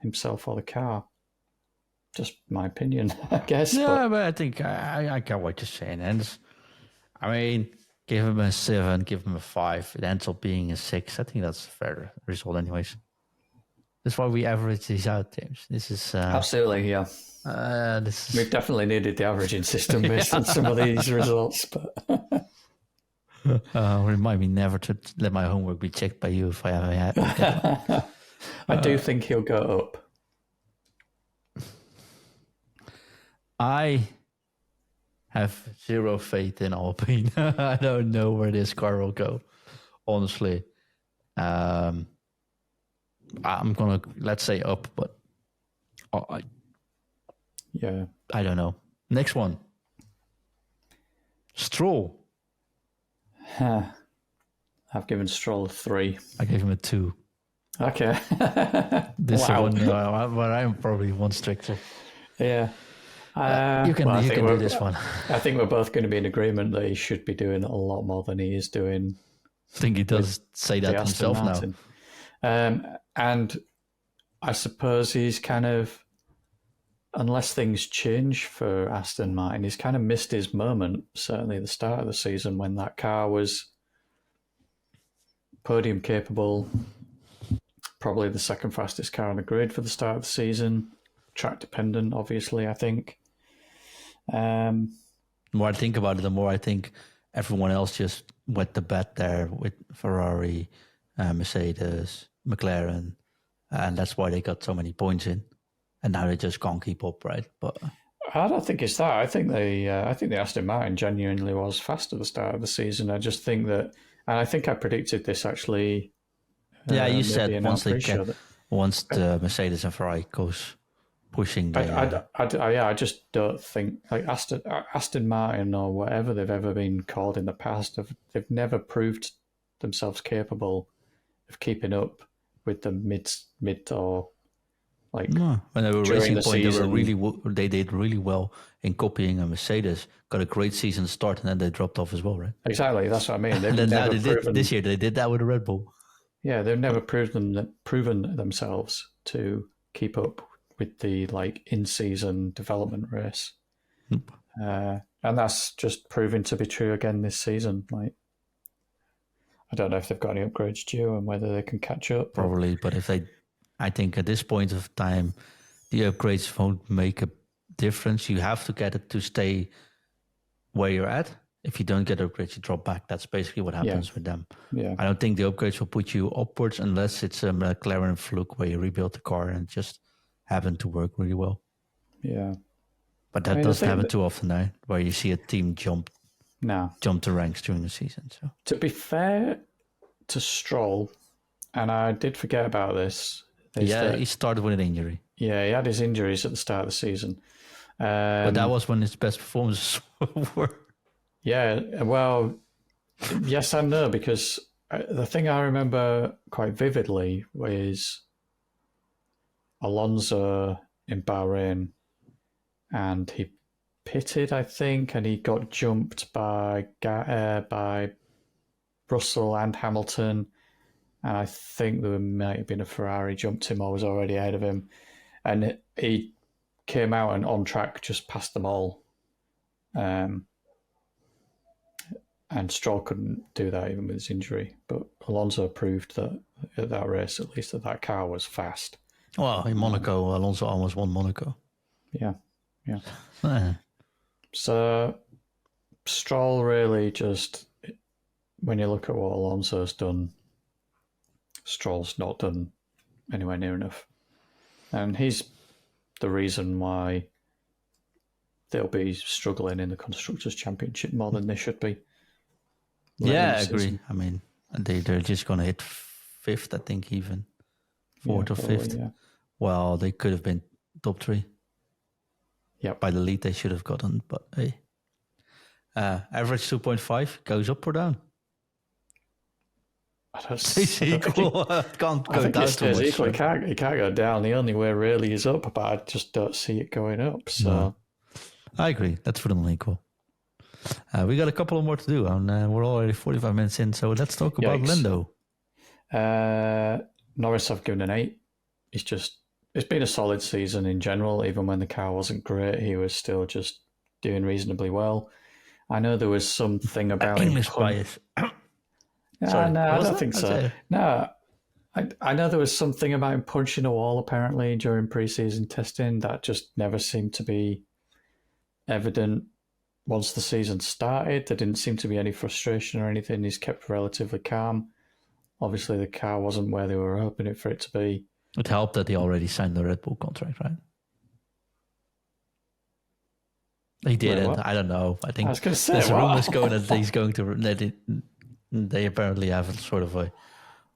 himself or the car. Just my opinion, I guess. Yeah, but I think I get what you're saying. And give him a 7, give him a 5. It ends up being a 6. I think that's a fair result anyways. That's why we average these out, James. This is... Absolutely, yeah. We've definitely needed the averaging system based on some of these results. But remind me never to let my homework be checked by you if I ever had. I do think he'll go up. I have zero faith in Alpine. I don't know where this car will go, honestly. I'm going to, let's say up, but I don't know. Next one. Stroll. I've given Stroll a 3. I gave him a 2. Okay. This Wow. one where I'm probably one stricter. Yeah. You can do this one. I think we're both going to be in agreement that he should be doing a lot more than he is doing. I think he does say that himself now. And I suppose he's kind of, unless things change for Aston Martin, he's kind of missed his moment, certainly at the start of the season when that car was podium capable, probably the second fastest car on the grid for the start of the season, track dependent, obviously, I think. The more I think about it, the more I think everyone else just wet the bed there with Ferrari, Mercedes, McLaren, and that's why they got so many points in. And now they just can't keep up, right? But I don't think it's that. I think the Aston Martin genuinely was fast at the start of the season. I just think that, and I think I predicted this actually. Yeah, you said once the Mercedes and Ferrari goes pushing. I just don't think like Aston Martin or whatever they've ever been called in the past. They've never proved themselves capable of keeping up with the mid or like. No, when they were Racing Point, season, they did really well in copying a Mercedes. Got a great season start, and then they dropped off as well, right? Exactly, that's what I mean. This year they did that with a Red Bull. Yeah, they've never proven themselves to keep up with the like in-season development race, and that's just proving to be true again this season. Like, I don't know if they've got any upgrades due and whether they can catch up. Probably, but I think at this point of time, the upgrades won't make a difference. You have to get it to stay where you're at. If you don't get upgrades, you drop back. That's basically what happens with them. Yeah. I don't think the upgrades will put you upwards unless it's a McLaren fluke where you rebuild the car and just happen to work really well. Yeah. But that doesn't happen too often now, where you see a team jump the ranks during the season. So to be fair to Stroll, and I did forget about this. He started with an injury. Yeah, he had his injuries at the start of the season. But that was when his best performances were. Yeah, well, yes and no, because the thing I remember quite vividly was Alonso in Bahrain, and he pitted, I think, and he got jumped by Russell and Hamilton, and I think there might have been a Ferrari jumped him or was already ahead of him, and he came out and on track just passed them all. And Stroll couldn't do that even with his injury. But Alonso proved that at that race, at least, that car was fast. Well, in Monaco, Alonso almost won Monaco. Yeah. So Stroll really just, when you look at what Alonso's done, Stroll's not done anywhere near enough. And he's the reason why they'll be struggling in the Constructors' Championship more than they should be. Yeah, I agree. I mean, they're just going to hit fifth, I think, even. Fourth or fifth. Yeah. Well, they could have been top 3. Yeah. By the lead, they should have gotten, but hey. Average 2.5 goes up or down? I don't it's equal. Can't go down too much. Equal. It can't go down. The only way really is up, but I just don't see it going up. So no. I agree. That's for them equal. We got a couple more to do, and we're already 45 minutes in, so let's talk about Lando. Norris, I've given an 8. It's been a solid season in general. Even when the car wasn't great, he was still just doing reasonably well. I know there was something about English bias. Sorry, no, I don't think so. No, I know there was something about him punching a wall apparently during pre-season testing that just never seemed to be evident. Once the season started, there didn't seem to be any frustration or anything. He's kept relatively calm. Obviously, the car wasn't where they were hoping it for it to be. It helped that he already signed the Red Bull contract, right? He didn't. I don't know. I think there's rumors going that he's going to. They apparently have sort of a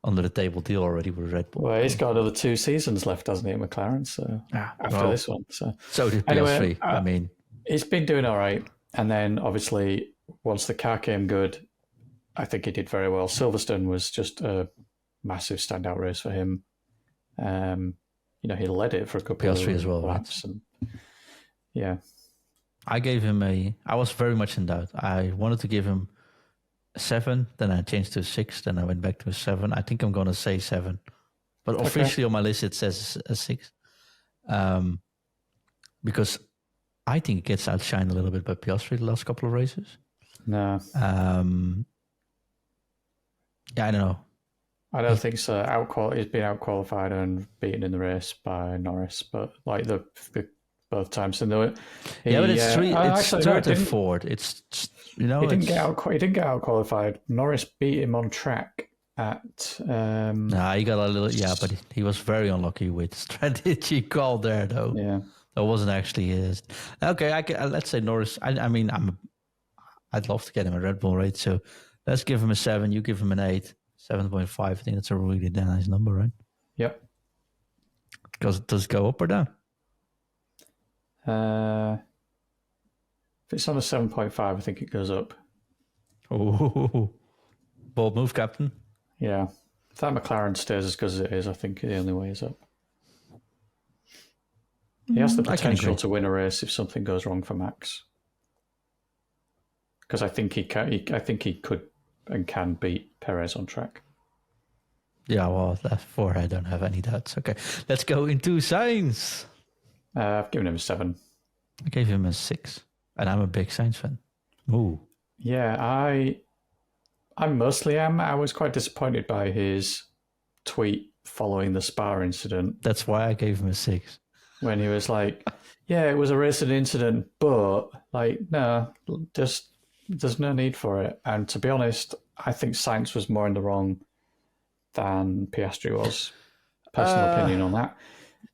under the table deal already with Red Bull. Well, he's got another 2 seasons left, hasn't he, at McLaren? So after this one, so did PS3. I mean, he's been doing all right. And then, obviously, once the car came good, I think he did very well. Silverstone was just a massive standout race for him. He led it for a couple Piastri of as well, right? laps. And, yeah. I gave him I was very much in doubt. I wanted to give him a 7, then I changed to a 6, then I went back to a 7. I think I'm going to say 7. But officially on my list, it says a 6. Because I think it gets outshined a little bit by Piastri the last couple of races. No. Yeah, I don't know. I don't think so. He's been outqualified and beaten in the race by Norris, but like the both times. And but it's third and fourth. It's he didn't get outqualified. Norris beat him on track at. He got a little but he was very unlucky with strategy call there though. Yeah, that wasn't actually his. Okay, let's say Norris. I'd love to get him a Red Bull, right? So let's give him a 7. You give him an 8. 7.5. I think that's a really nice number, right? Yep. Does it go up or down? If it's on a 7.5, I think it goes up. Oh, bold move, Captain. Yeah. If that McLaren stays as good as it is, I think the only way is up. He has the potential to win a race if something goes wrong for Max. Because I think he could and can beat Perez on track. Yeah, well, for I don't have any doubts. Okay, let's go into Sainz. I've given him a 7. I gave him a 6, and I'm a big Sainz fan. Ooh. Yeah, I mostly am. I was quite disappointed by his tweet following the Spa incident. That's why I gave him a 6. When he was like, yeah, it was a racing incident, but like, no, just there's no need for it. And to be honest, I think Sainz was more in the wrong than Piastri was. Personal opinion on that.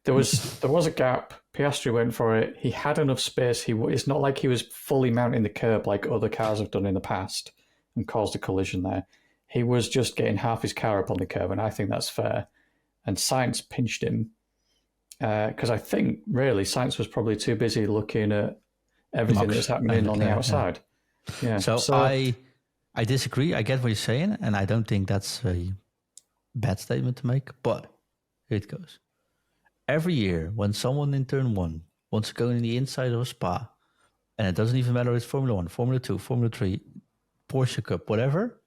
There was a gap. Piastri went for it. He had enough space. It's not like he was fully mounting the curb like other cars have done in the past and caused a collision there. He was just getting half his car up on the curb, and I think that's fair. And Sainz pinched him because I think really Sainz was probably too busy looking at everything that was happening on the outside. Yeah. So I disagree. I get what you're saying, and I don't think that's a bad statement to make. But here it goes. Every year, when someone in turn 1 wants to go in the inside of a Spa, and it doesn't even matter if it's Formula 1, Formula 2, Formula 3, Porsche Cup, whatever,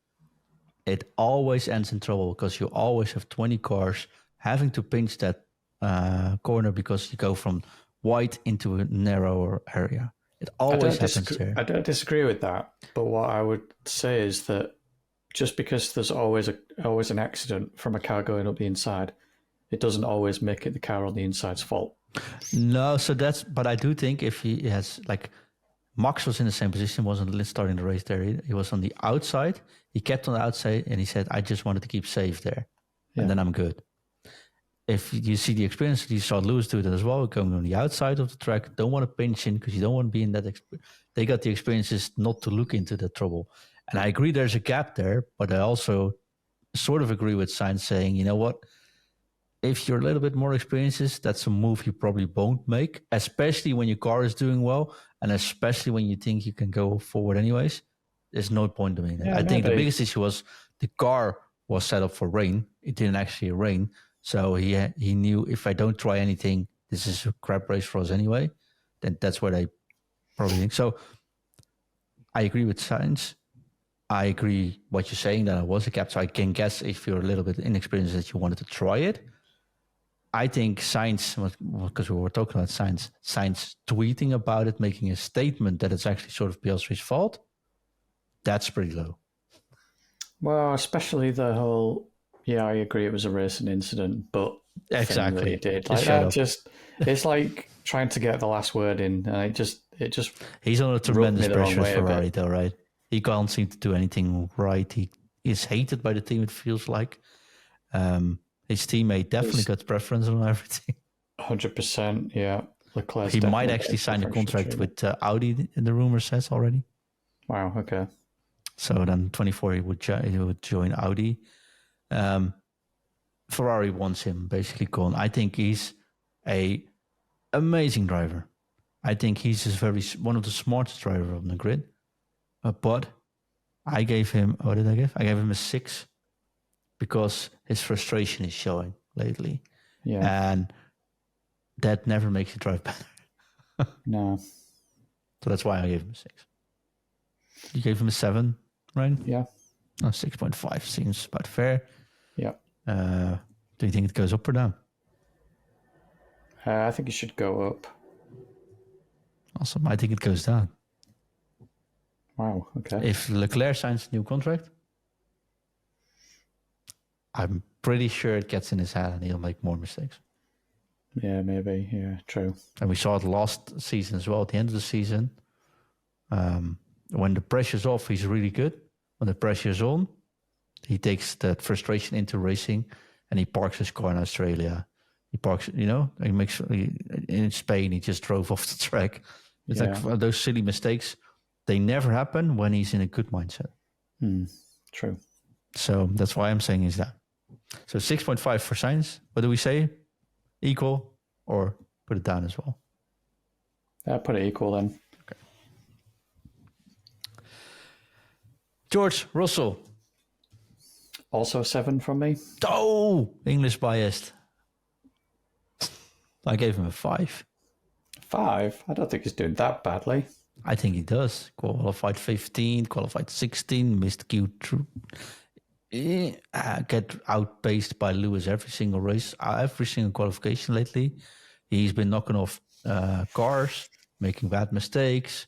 it always ends in trouble because you always have 20 cars having to pinch that corner because you go from wide into a narrower area. It always happens there. I don't disagree with that, but what I would say is that just because there's always an accident from a car going up the inside, it doesn't always make it the car on the inside's fault. No, but I do think if he has, like, Max was in the same position, wasn't starting the race there. He was on the outside. He kept on the outside and he said, I just wanted to keep safe there. Yeah. And then I'm good. If you see the experience, you saw Lewis do that as well, going on the outside of the track, don't want to pinch in because you don't want to be in that. They got the experiences not to look into that trouble. And I agree there's a gap there, but I also sort of agree with Sainz saying, you know what? If you're a little bit more experienced, that's a move you probably won't make, especially when your car is doing well, and especially when you think you can go forward anyways. There's no point doing that. I think the biggest issue was the car was set up for rain. It didn't actually rain. So he knew if I don't try anything, this is a crap race for us anyway. Then that's what I probably think. So I agree with Sainz. I agree what you're saying that it was a gap. So I can guess if you're a little bit inexperienced that you wanted to try it. I think Sainz, because we were talking about Sainz tweeting about it, making a statement that it's actually sort of Piastri's fault, that's pretty low. Well, especially the whole, I agree it was a racing incident, but exactly he did. Like that it's like trying to get the last word in. And it just he's under tremendous pressure with Ferrari though, right? He can't seem to do anything right. He is hated by the team, it feels like. His teammate definitely got preference on everything. 100%, yeah. Leclerc's he might actually sign a contract with Audi, the rumor says already. Wow, okay. So then 24, he would join Audi. Ferrari wants him basically gone. I think he's a amazing driver. I think he's one of the smartest drivers on the grid. But I gave him, what did I give? I gave him a 6 because his frustration is showing lately. Yeah. And that never makes you drive better. No. So that's why I gave him a 6. You gave him a 7, right? Yeah. Oh, 6.5 seems about fair. Yeah. Do you think it goes up or down? I think it should go up. Awesome. I think it goes down. Wow. Okay. If Leclerc signs a new contract, I'm pretty sure it gets in his head and he'll make more mistakes. Yeah, maybe. Yeah, true. And we saw it last season as well. At the end of the season, when the pressure's off, he's really good. When the pressure's on, he takes that frustration into racing and he parks his car in Australia. He parks, he makes in Spain, he just drove off the track. It's like those silly mistakes. They never happen when he's in a good mindset. True. So that's why I'm saying is that. So 6.5 for Sainz. What do we say? Equal or put it down as well? Put it equal then. Okay. George Russell. Also a 7 from me. Oh, English biased. I gave him a 5. 5? I don't think he's doing that badly. I think he does. Qualified 15, qualified 16, missed Q2. Get outpaced by Lewis every single race, every single qualification lately. He's been knocking off cars, making bad mistakes,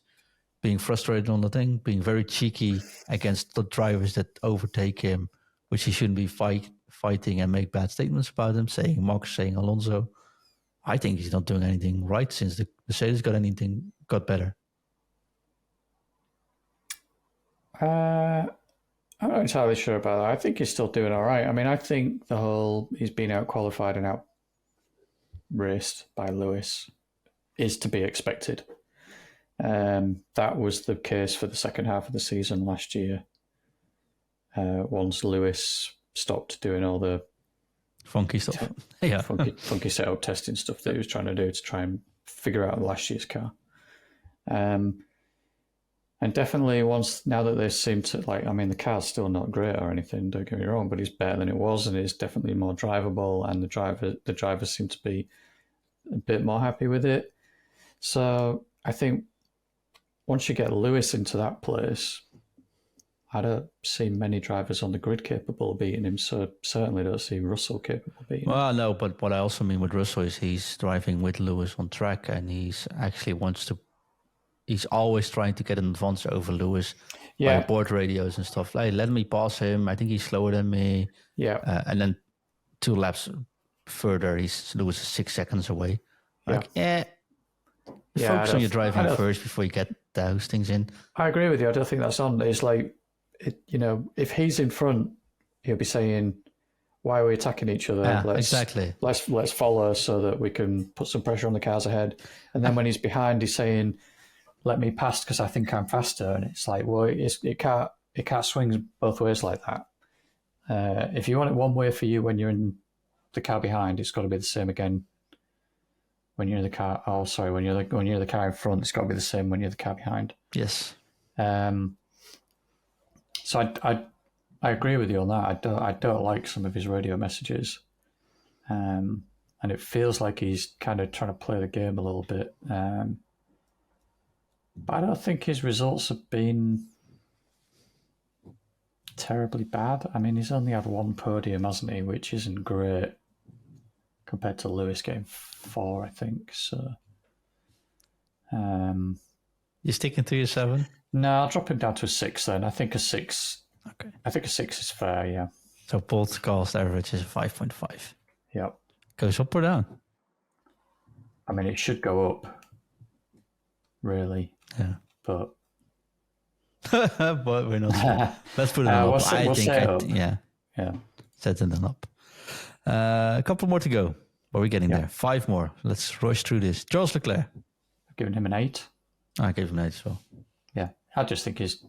being frustrated on the thing, being very cheeky against the drivers that overtake him, which he shouldn't be fighting and make bad statements about him, saying Max, saying Alonso. I think he's not doing anything right since the Mercedes got better. I'm not entirely sure about that. I think he's still doing all right. I mean, I think he's been out qualified and out raced by Lewis is to be expected. That was the case for the second half of the season last year. Once Lewis stopped doing all the funky stuff, funky setup testing stuff that he was trying to do to try and figure out last year's car. And definitely now that they seem to the car's still not great or anything, don't get me wrong, but it's better than it was and it's definitely more drivable and the drivers seem to be a bit more happy with it. So I think once you get Lewis into that place, I don't see many drivers on the grid capable of beating him, so certainly don't see Russell capable of beating him. Well, no, but what I also mean with Russell is he's driving with Lewis on track and he's always trying to get an advance over Lewis by board radios and stuff. Like, let me pass him. I think he's slower than me. Yeah. And then 2 laps further, Lewis is 6 seconds away. Focus on your driving first before you get those things in. I agree with you. I don't think that's on. It's like, if he's in front, he'll be saying, why are we attacking each other? Exactly. Let's follow so that we can put some pressure on the cars ahead. And then when he's behind, he's saying, let me pass because I think I'm faster. And it's like, well, it can't swing both ways like that. If you want it one way for you when you're in the car behind, it's got to be the same again when you're in the car. Oh, sorry, when you're the car in front, it's got to be the same when you're the car behind. Yes. So I agree with you on that. I don't like some of his radio messages, and it feels like he's kind of trying to play the game a little bit. But I don't think his results have been terribly bad. I mean, he's only had 1 podium, hasn't he? Which isn't great compared to Lewis getting 4, I think. So, you sticking to your 7? No, I'll drop him down to a 6 then. I think a 6. Okay. I think a 6 is fair. Yeah. So podcast average is 5.5. Yep. Goes up or down? I mean, it should go up. Really. Yeah. But we're not. Let's put it up. Yeah. Setting them up. A couple more to go. Are we getting there? 5 more. Let's rush through this. Charles Leclerc. I've given him an 8. I gave him an 8 as well. Yeah. I just think he's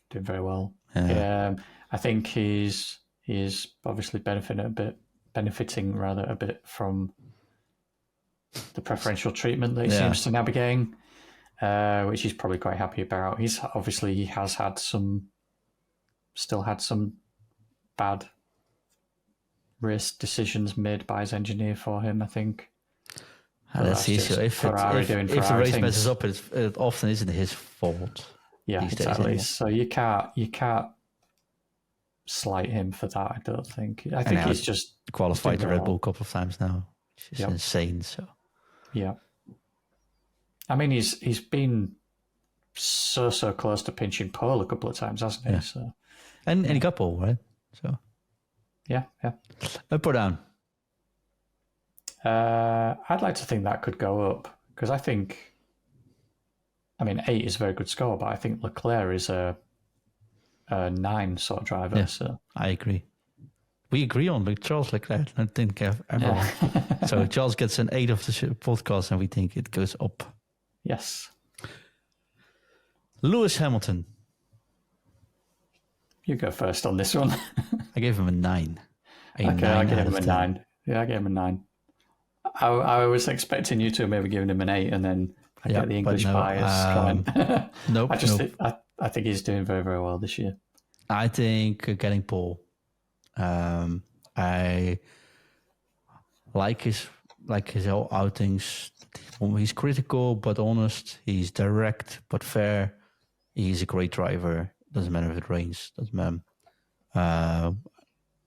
doing very well. Yeah. I think he's obviously benefiting a bit from the preferential treatment that he seems to now be getting. Which he's probably quite happy about. He has had some still had some bad race decisions made by his engineer for him, I think. That's the issue. If the race messes up, it often isn't his fault. Yeah, exactly. So you can't slight him for that. I don't think. I think he's just qualified the Red Bull a couple of times now, which is insane. So yeah, I mean he's been so close to pinching pole a couple of times, hasn't he? So and he got pole, right? So yeah. Up or down? I'd like to think that could go up because I think, I mean, 8 is a very good score, but I think Leclerc is a 9 sort of driver. Yeah, so I agree. We agree on with Charles Leclerc. I think everyone. So Charles gets an 8 of the podcast, and we think it goes up. Yes. Lewis Hamilton. You go first on this one. I gave him a 9. I gave him a 9. Yeah, I gave him a 9. I was expecting you to maybe giving him an 8, and then I get the English bias coming. Nope. I think he's doing very, very well this year. I think getting pole. I like his outings. He's critical but honest. He's direct but fair. He's a great driver. Doesn't matter if it rains. Doesn't matter.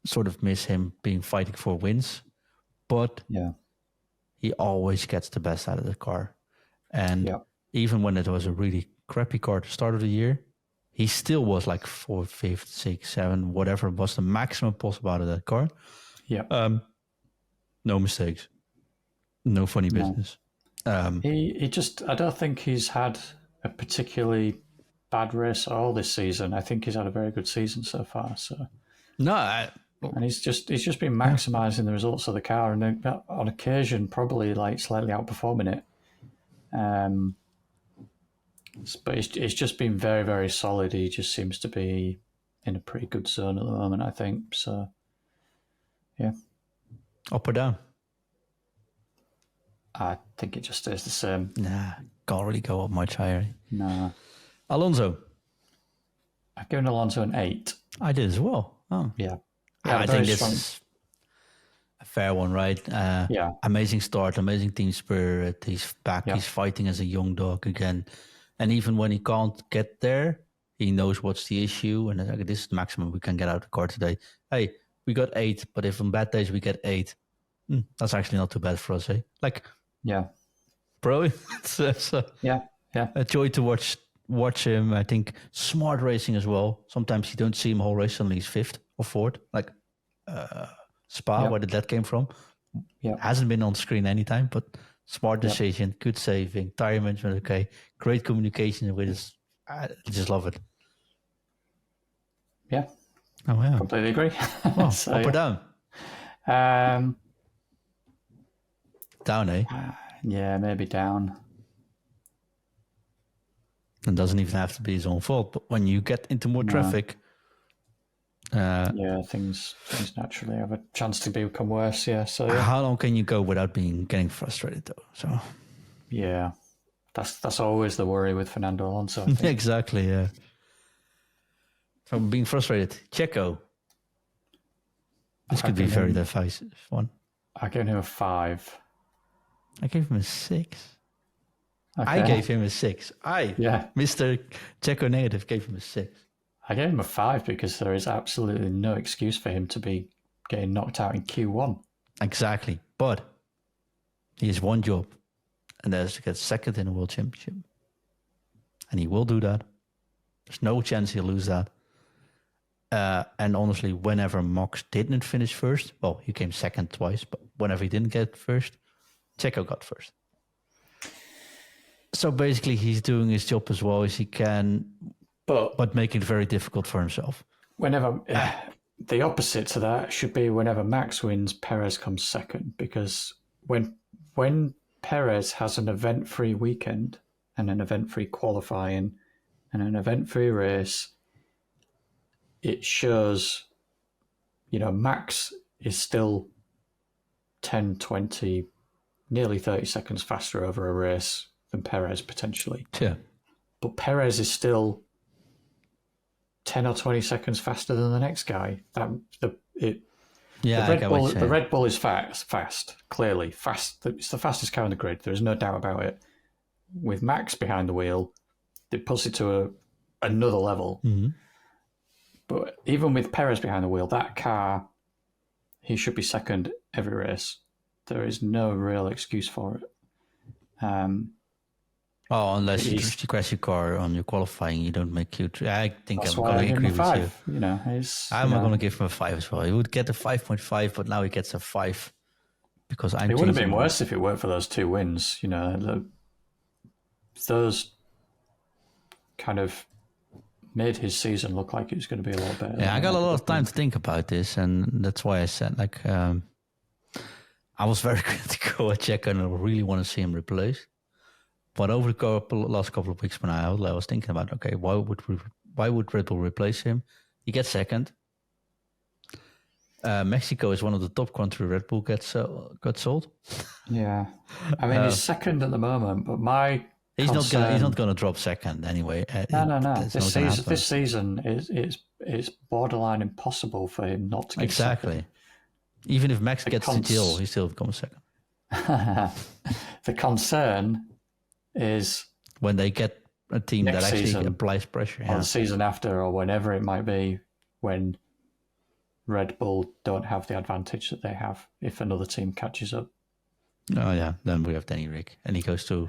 Sort of miss him being fighting for wins, but he always gets the best out of the car. And even when it was a really crappy car at the start of the year, he still was like 4th, 5th, 6th, 7th, whatever was the maximum possible out of that car. Yeah. No mistakes. No funny business. He just, I don't think he's had a particularly bad race all this season. I think he's had a very good season so far. So and he's just been maximising the results of the car, and on occasion probably like slightly outperforming it. But it's just been very, very solid. He just seems to be in a pretty good zone at the moment, I think. So, yeah. Up or down? I think it just stays the same. Nah, can't really go up much higher. Nah. Alonso? I've given Alonso an 8. I did as well. Oh. Yeah. I think this is a fair one, right? Amazing start, amazing team spirit. He's back. He's fighting as a young dog again. And even when he can't get there, he knows what's the issue. And this is the maximum we can get out of the car today. Hey, we got 8, but if on bad days we get 8, that's actually not too bad for us, eh? Bro, it's a joy to watch him. I think smart racing as well. Sometimes you don't see him whole race, suddenly he's 5th or 4th. Like Spa, where did that came from? Yeah. Hasn't been on screen anytime, but smart decision, good saving, tire management, okay. Great communication with us. I just love it. Yeah. Oh, yeah. Completely agree. So, up or down? Down, eh? Yeah, maybe down. It doesn't even have to be his own fault, but when you get into more traffic... things naturally have a chance to become worse, So how long can you go without getting frustrated, though? So yeah, that's always the worry with Fernando Alonso, I think. Exactly, yeah. So being frustrated. Checo. This could be very divisive one. I gave him a 5. I gave him a 6. Okay. I gave him a 6. Mr. Checo Negative gave him a 6. I gave him a 5 because there is absolutely no excuse for him to be getting knocked out in Q1. Exactly. But he has one job, and that is to get second in a world championship. And he will do that. There's no chance he'll lose that. And honestly, whenever Max didn't finish first, well, he came second twice, but whenever he didn't get first, Checo got first. So basically, he's doing his job as well as he can, but making it very difficult for himself. Whenever the opposite to that should be whenever Max wins, Perez comes second, because when Perez has an event-free weekend and an event-free qualifying and an event-free race, it shows, Max is still 10, 20, nearly 30 seconds faster over a race than Perez potentially. Yeah. But Perez is still 10 or 20 seconds faster than the next guy. The Yeah, I get what you're saying. The Red Bull is fast, clearly fast. It's the fastest car on the grid. There is no doubt about it. With Max behind the wheel, it puts it to another level. Mm-hmm. But even with Perez behind the wheel, that car, he should be second every race. There is no real excuse for it. Unless you crash your car on your qualifying, you don't make Q3. I think That's I'm why going I to give him agree a with 5. you. You know, I'm going to give him a 5 as well. He would get a 5.5, but now he gets a 5 because I'm. It would have been worse if it weren't for those 2 wins. You know, those kind of made his season look like it was going to be a lot better. Yeah, I got a lot of time to think about this, and that's why I said I was very critical at Checo, and I really want to see him replaced. But over the last couple of weeks, when I was thinking about, okay, why would Red Bull replace him? He gets second. Mexico is one of the top countries Red Bull got sold. Yeah, I mean he's second at the moment, but he's not gonna drop second anyway. No. This season it's borderline impossible for him not to get exactly. Second. Even if Max gets to deal, he still becomes second. The concern is when they get a team that actually applies pressure. Or the season after, or whenever it might be, when Red Bull don't have the advantage that they have if another team catches up. Oh yeah, then we have Danny Rick, and he goes to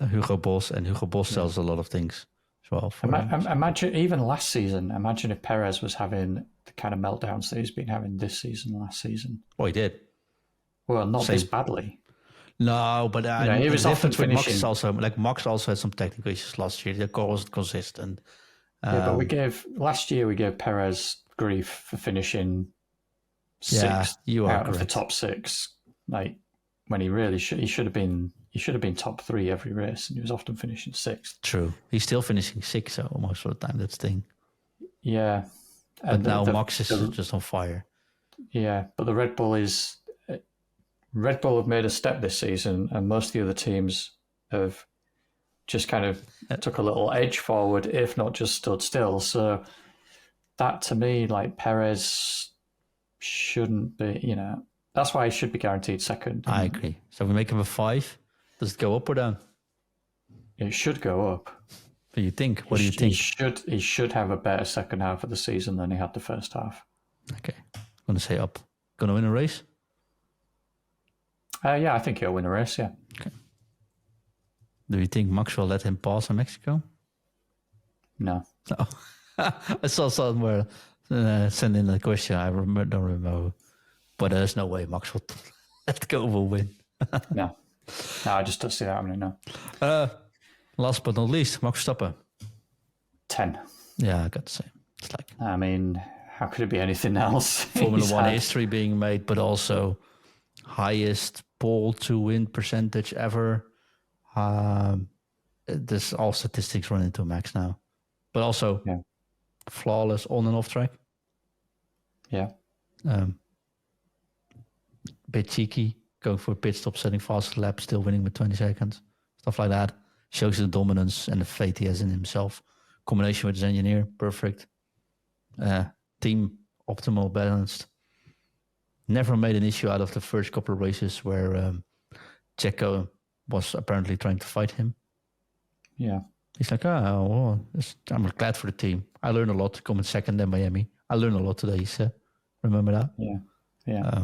Hugo Boss, and Hugo Boss sells a lot of things as well. Imagine even last season. Imagine if Perez was having the kind of meltdowns that he's been having this season, last season. Oh, he did. Well, not this badly. No, but he was often finishing. Max also had some technical issues last year. The car wasn't consistent. But last year we gave Perez grief for finishing sixth out of the top 6. Like when he really he should have been top 3 every race, and he was often finishing 6th. True, he's still finishing 6th so most of the time. That's the thing. Yeah, but now Max is just on fire. Yeah, but the Red Bull have made a step this season, and most of the other teams have just kind of took a little edge forward, if not just stood still. So that, to me, like Perez shouldn't be, that's why he should be guaranteed second. I agree. So we make him a 5. Does it go up or down? It should go up. What do you think? What do you think? He should have a better second half of the season than he had the first half. Okay. I'm going to say up. Going to win a race? Yeah, I think he'll win a race, yeah. Okay. Do you think Max will let him pass in Mexico? No. I saw somewhere send in a question. I don't remember. But there's no way Max will let go will win. No, I just don't see that happening, no. Last but not least, Max Verstappen. 10. Yeah, I got to say. It's like, I mean, how could it be anything else? Formula 1 history being made, but also highest pole to win percentage ever. There's all statistics run into Max now, but also flawless on and off track. Yeah. Bit cheeky, going for a pit stop, setting fast lap, still winning with 20 seconds. Stuff like that. Shows the dominance and the faith he has in himself. Combination with his engineer, perfect. Team optimal, balanced. Never made an issue out of the first couple of races where Checo was apparently trying to fight him. Yeah. He's like, I'm glad for the team. I learned a lot coming second in Miami. I learned a lot today, he said. Remember that? Yeah.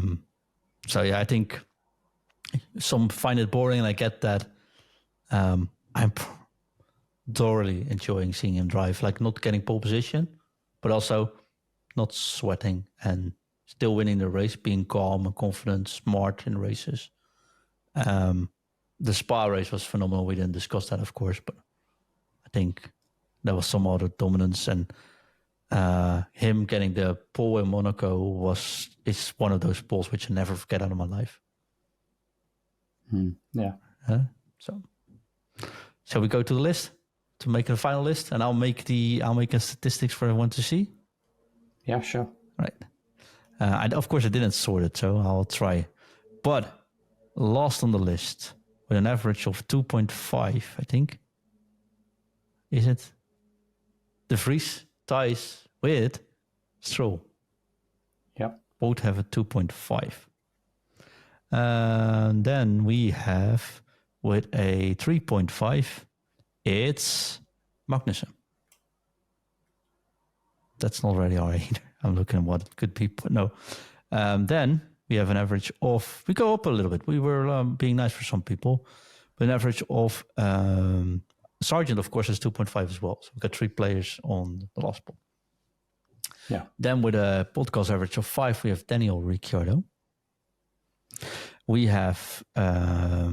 So, I think some find it boring, and I get that. I'm thoroughly enjoying seeing him drive, like not getting pole position, but also not sweating and still winning the race, being calm and confident, smart in races. The Spa race was phenomenal. We didn't discuss that, of course, but I think there was some other dominance, and him getting the pole in Monaco is one of those poles which I never forget out of my life. Yeah. So, shall we go to the list to make the final list, and I'll make a statistics for everyone to see. Yeah, sure. Right. Of course, I didn't sort it, so I'll try. But last on the list with an average of 2.5, I think. Is it? De Vries ties with Stroll. Yep. Both have a 2.5. And then we have with a 3.5, it's Magnussen. That's not really high either. I'm looking at what it could be, but no. Then we have an average of, we go up a little bit. We were being nice for some people, but an average of Sargent, of course, is 2.5 as well. So we've got 3 players on the last poll. Yeah. Then with a podcast average of 5, we have Daniel Ricciardo. We have, I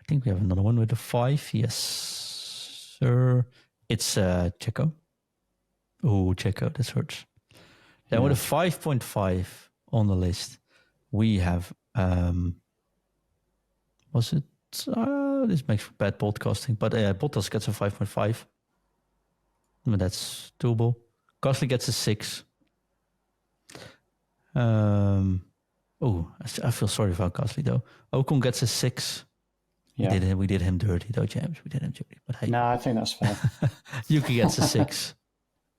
think we have another one with a 5. Yes, sir. It's Checo. Oh, Checo, this hurts. Then with a 5.5 on the list, we have, was it? This makes for bad podcasting, but Bottas gets a 5.5. But that's doable. Gasly gets a 6. I feel sorry about Gasly though. Ocon gets a 6. Yeah. We did him dirty though, James. We did him dirty. But hey. No, I think that's fair. Yuki gets a 6.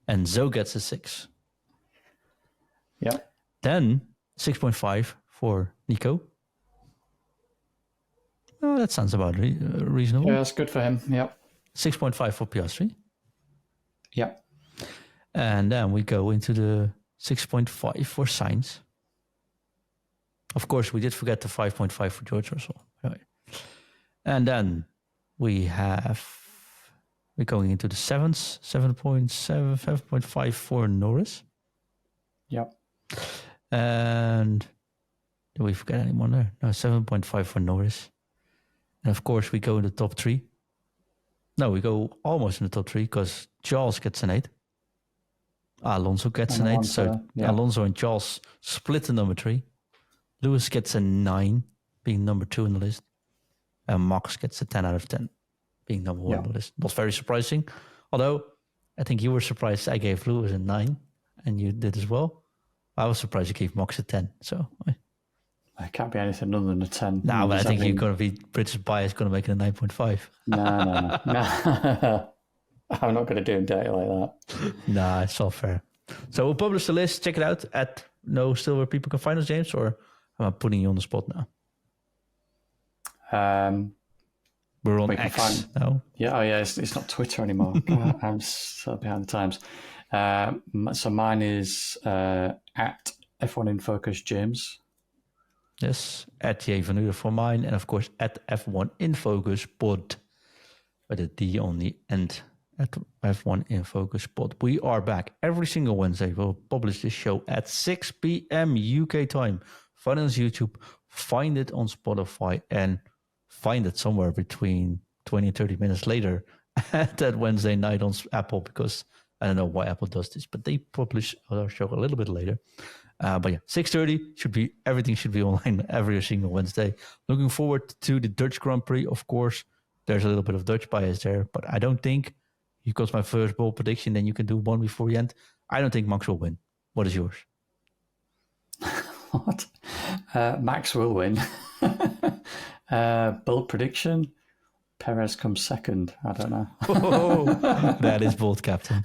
And Zoe gets a 6. Yep. Then 6.5 for Nico. Oh, that sounds about reasonable. Yeah, that's good for him. Yep. 6.5 for Piastri. Yep. And then we go into the 6.5 for Sainz. Of course, we did forget the 5.5 for George Russell. Right. And then we're going into the 7.5 for Norris. Yep. And do we forget anyone there? No, 7.5 for Norris. And of course, we go in the top 3. No, we go almost in the top 3 because Charles gets an 8. Alonso gets an 8. So Alonso and Charles split the number 3. Lewis gets a 9, being number 2 on the list. And Max gets a 10 out of 10, being number 1 on the list. Not very surprising. Although, I think you were surprised I gave Lewis a 9, and you did as well. I was surprised you gave Max a 10. So it can't be anything other than a 10. No, but I think you're going to be British bias, going to make it a 9.5. No. I'm not going to do him dirty like that. Nah, it's all fair. So we'll publish the list. Check it out at still where people can find us, James, or am I putting you on the spot now? We're on X now. Yeah, it's not Twitter anymore. God, I'm so behind the times. So mine is at F1 in Focus James. Yes, at J Van Uder for mine, and of course at F1 in Focus Pod with a D on the end. At F1 in Focus Pod. We are back every single Wednesday. We'll publish this show at 6 p.m. UK time. Find it on YouTube, find it on Spotify, and find it somewhere between 20 and 30 minutes later at that Wednesday night on Apple, because I don't know why Apple does this, but they publish our show a little bit later. But yeah, 6:30 everything should be online every single Wednesday. Looking forward to the Dutch Grand Prix, of course. There's a little bit of Dutch bias there, but I don't think, because my first bold prediction, then you can do one before the end. I don't think Max will win. What is yours? What? Max will win. Bold prediction, Perez comes second. I don't know. That is bold, Captain.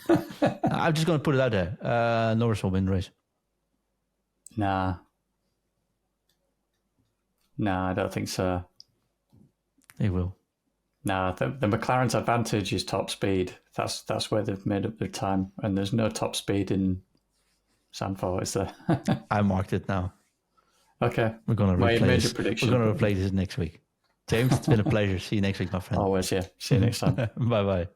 I'm just going to put it out there. Norris will win the race. Nah, I don't think so. He will. Nah, the McLaren's advantage is top speed. That's where they've made up their time, and there's no top speed in Zandvoort, is there? I marked it now. Okay. We're going to replace prediction. it next week. James, it's been a pleasure. See you next week, my friend. Always, yeah. See you next time. Bye-bye.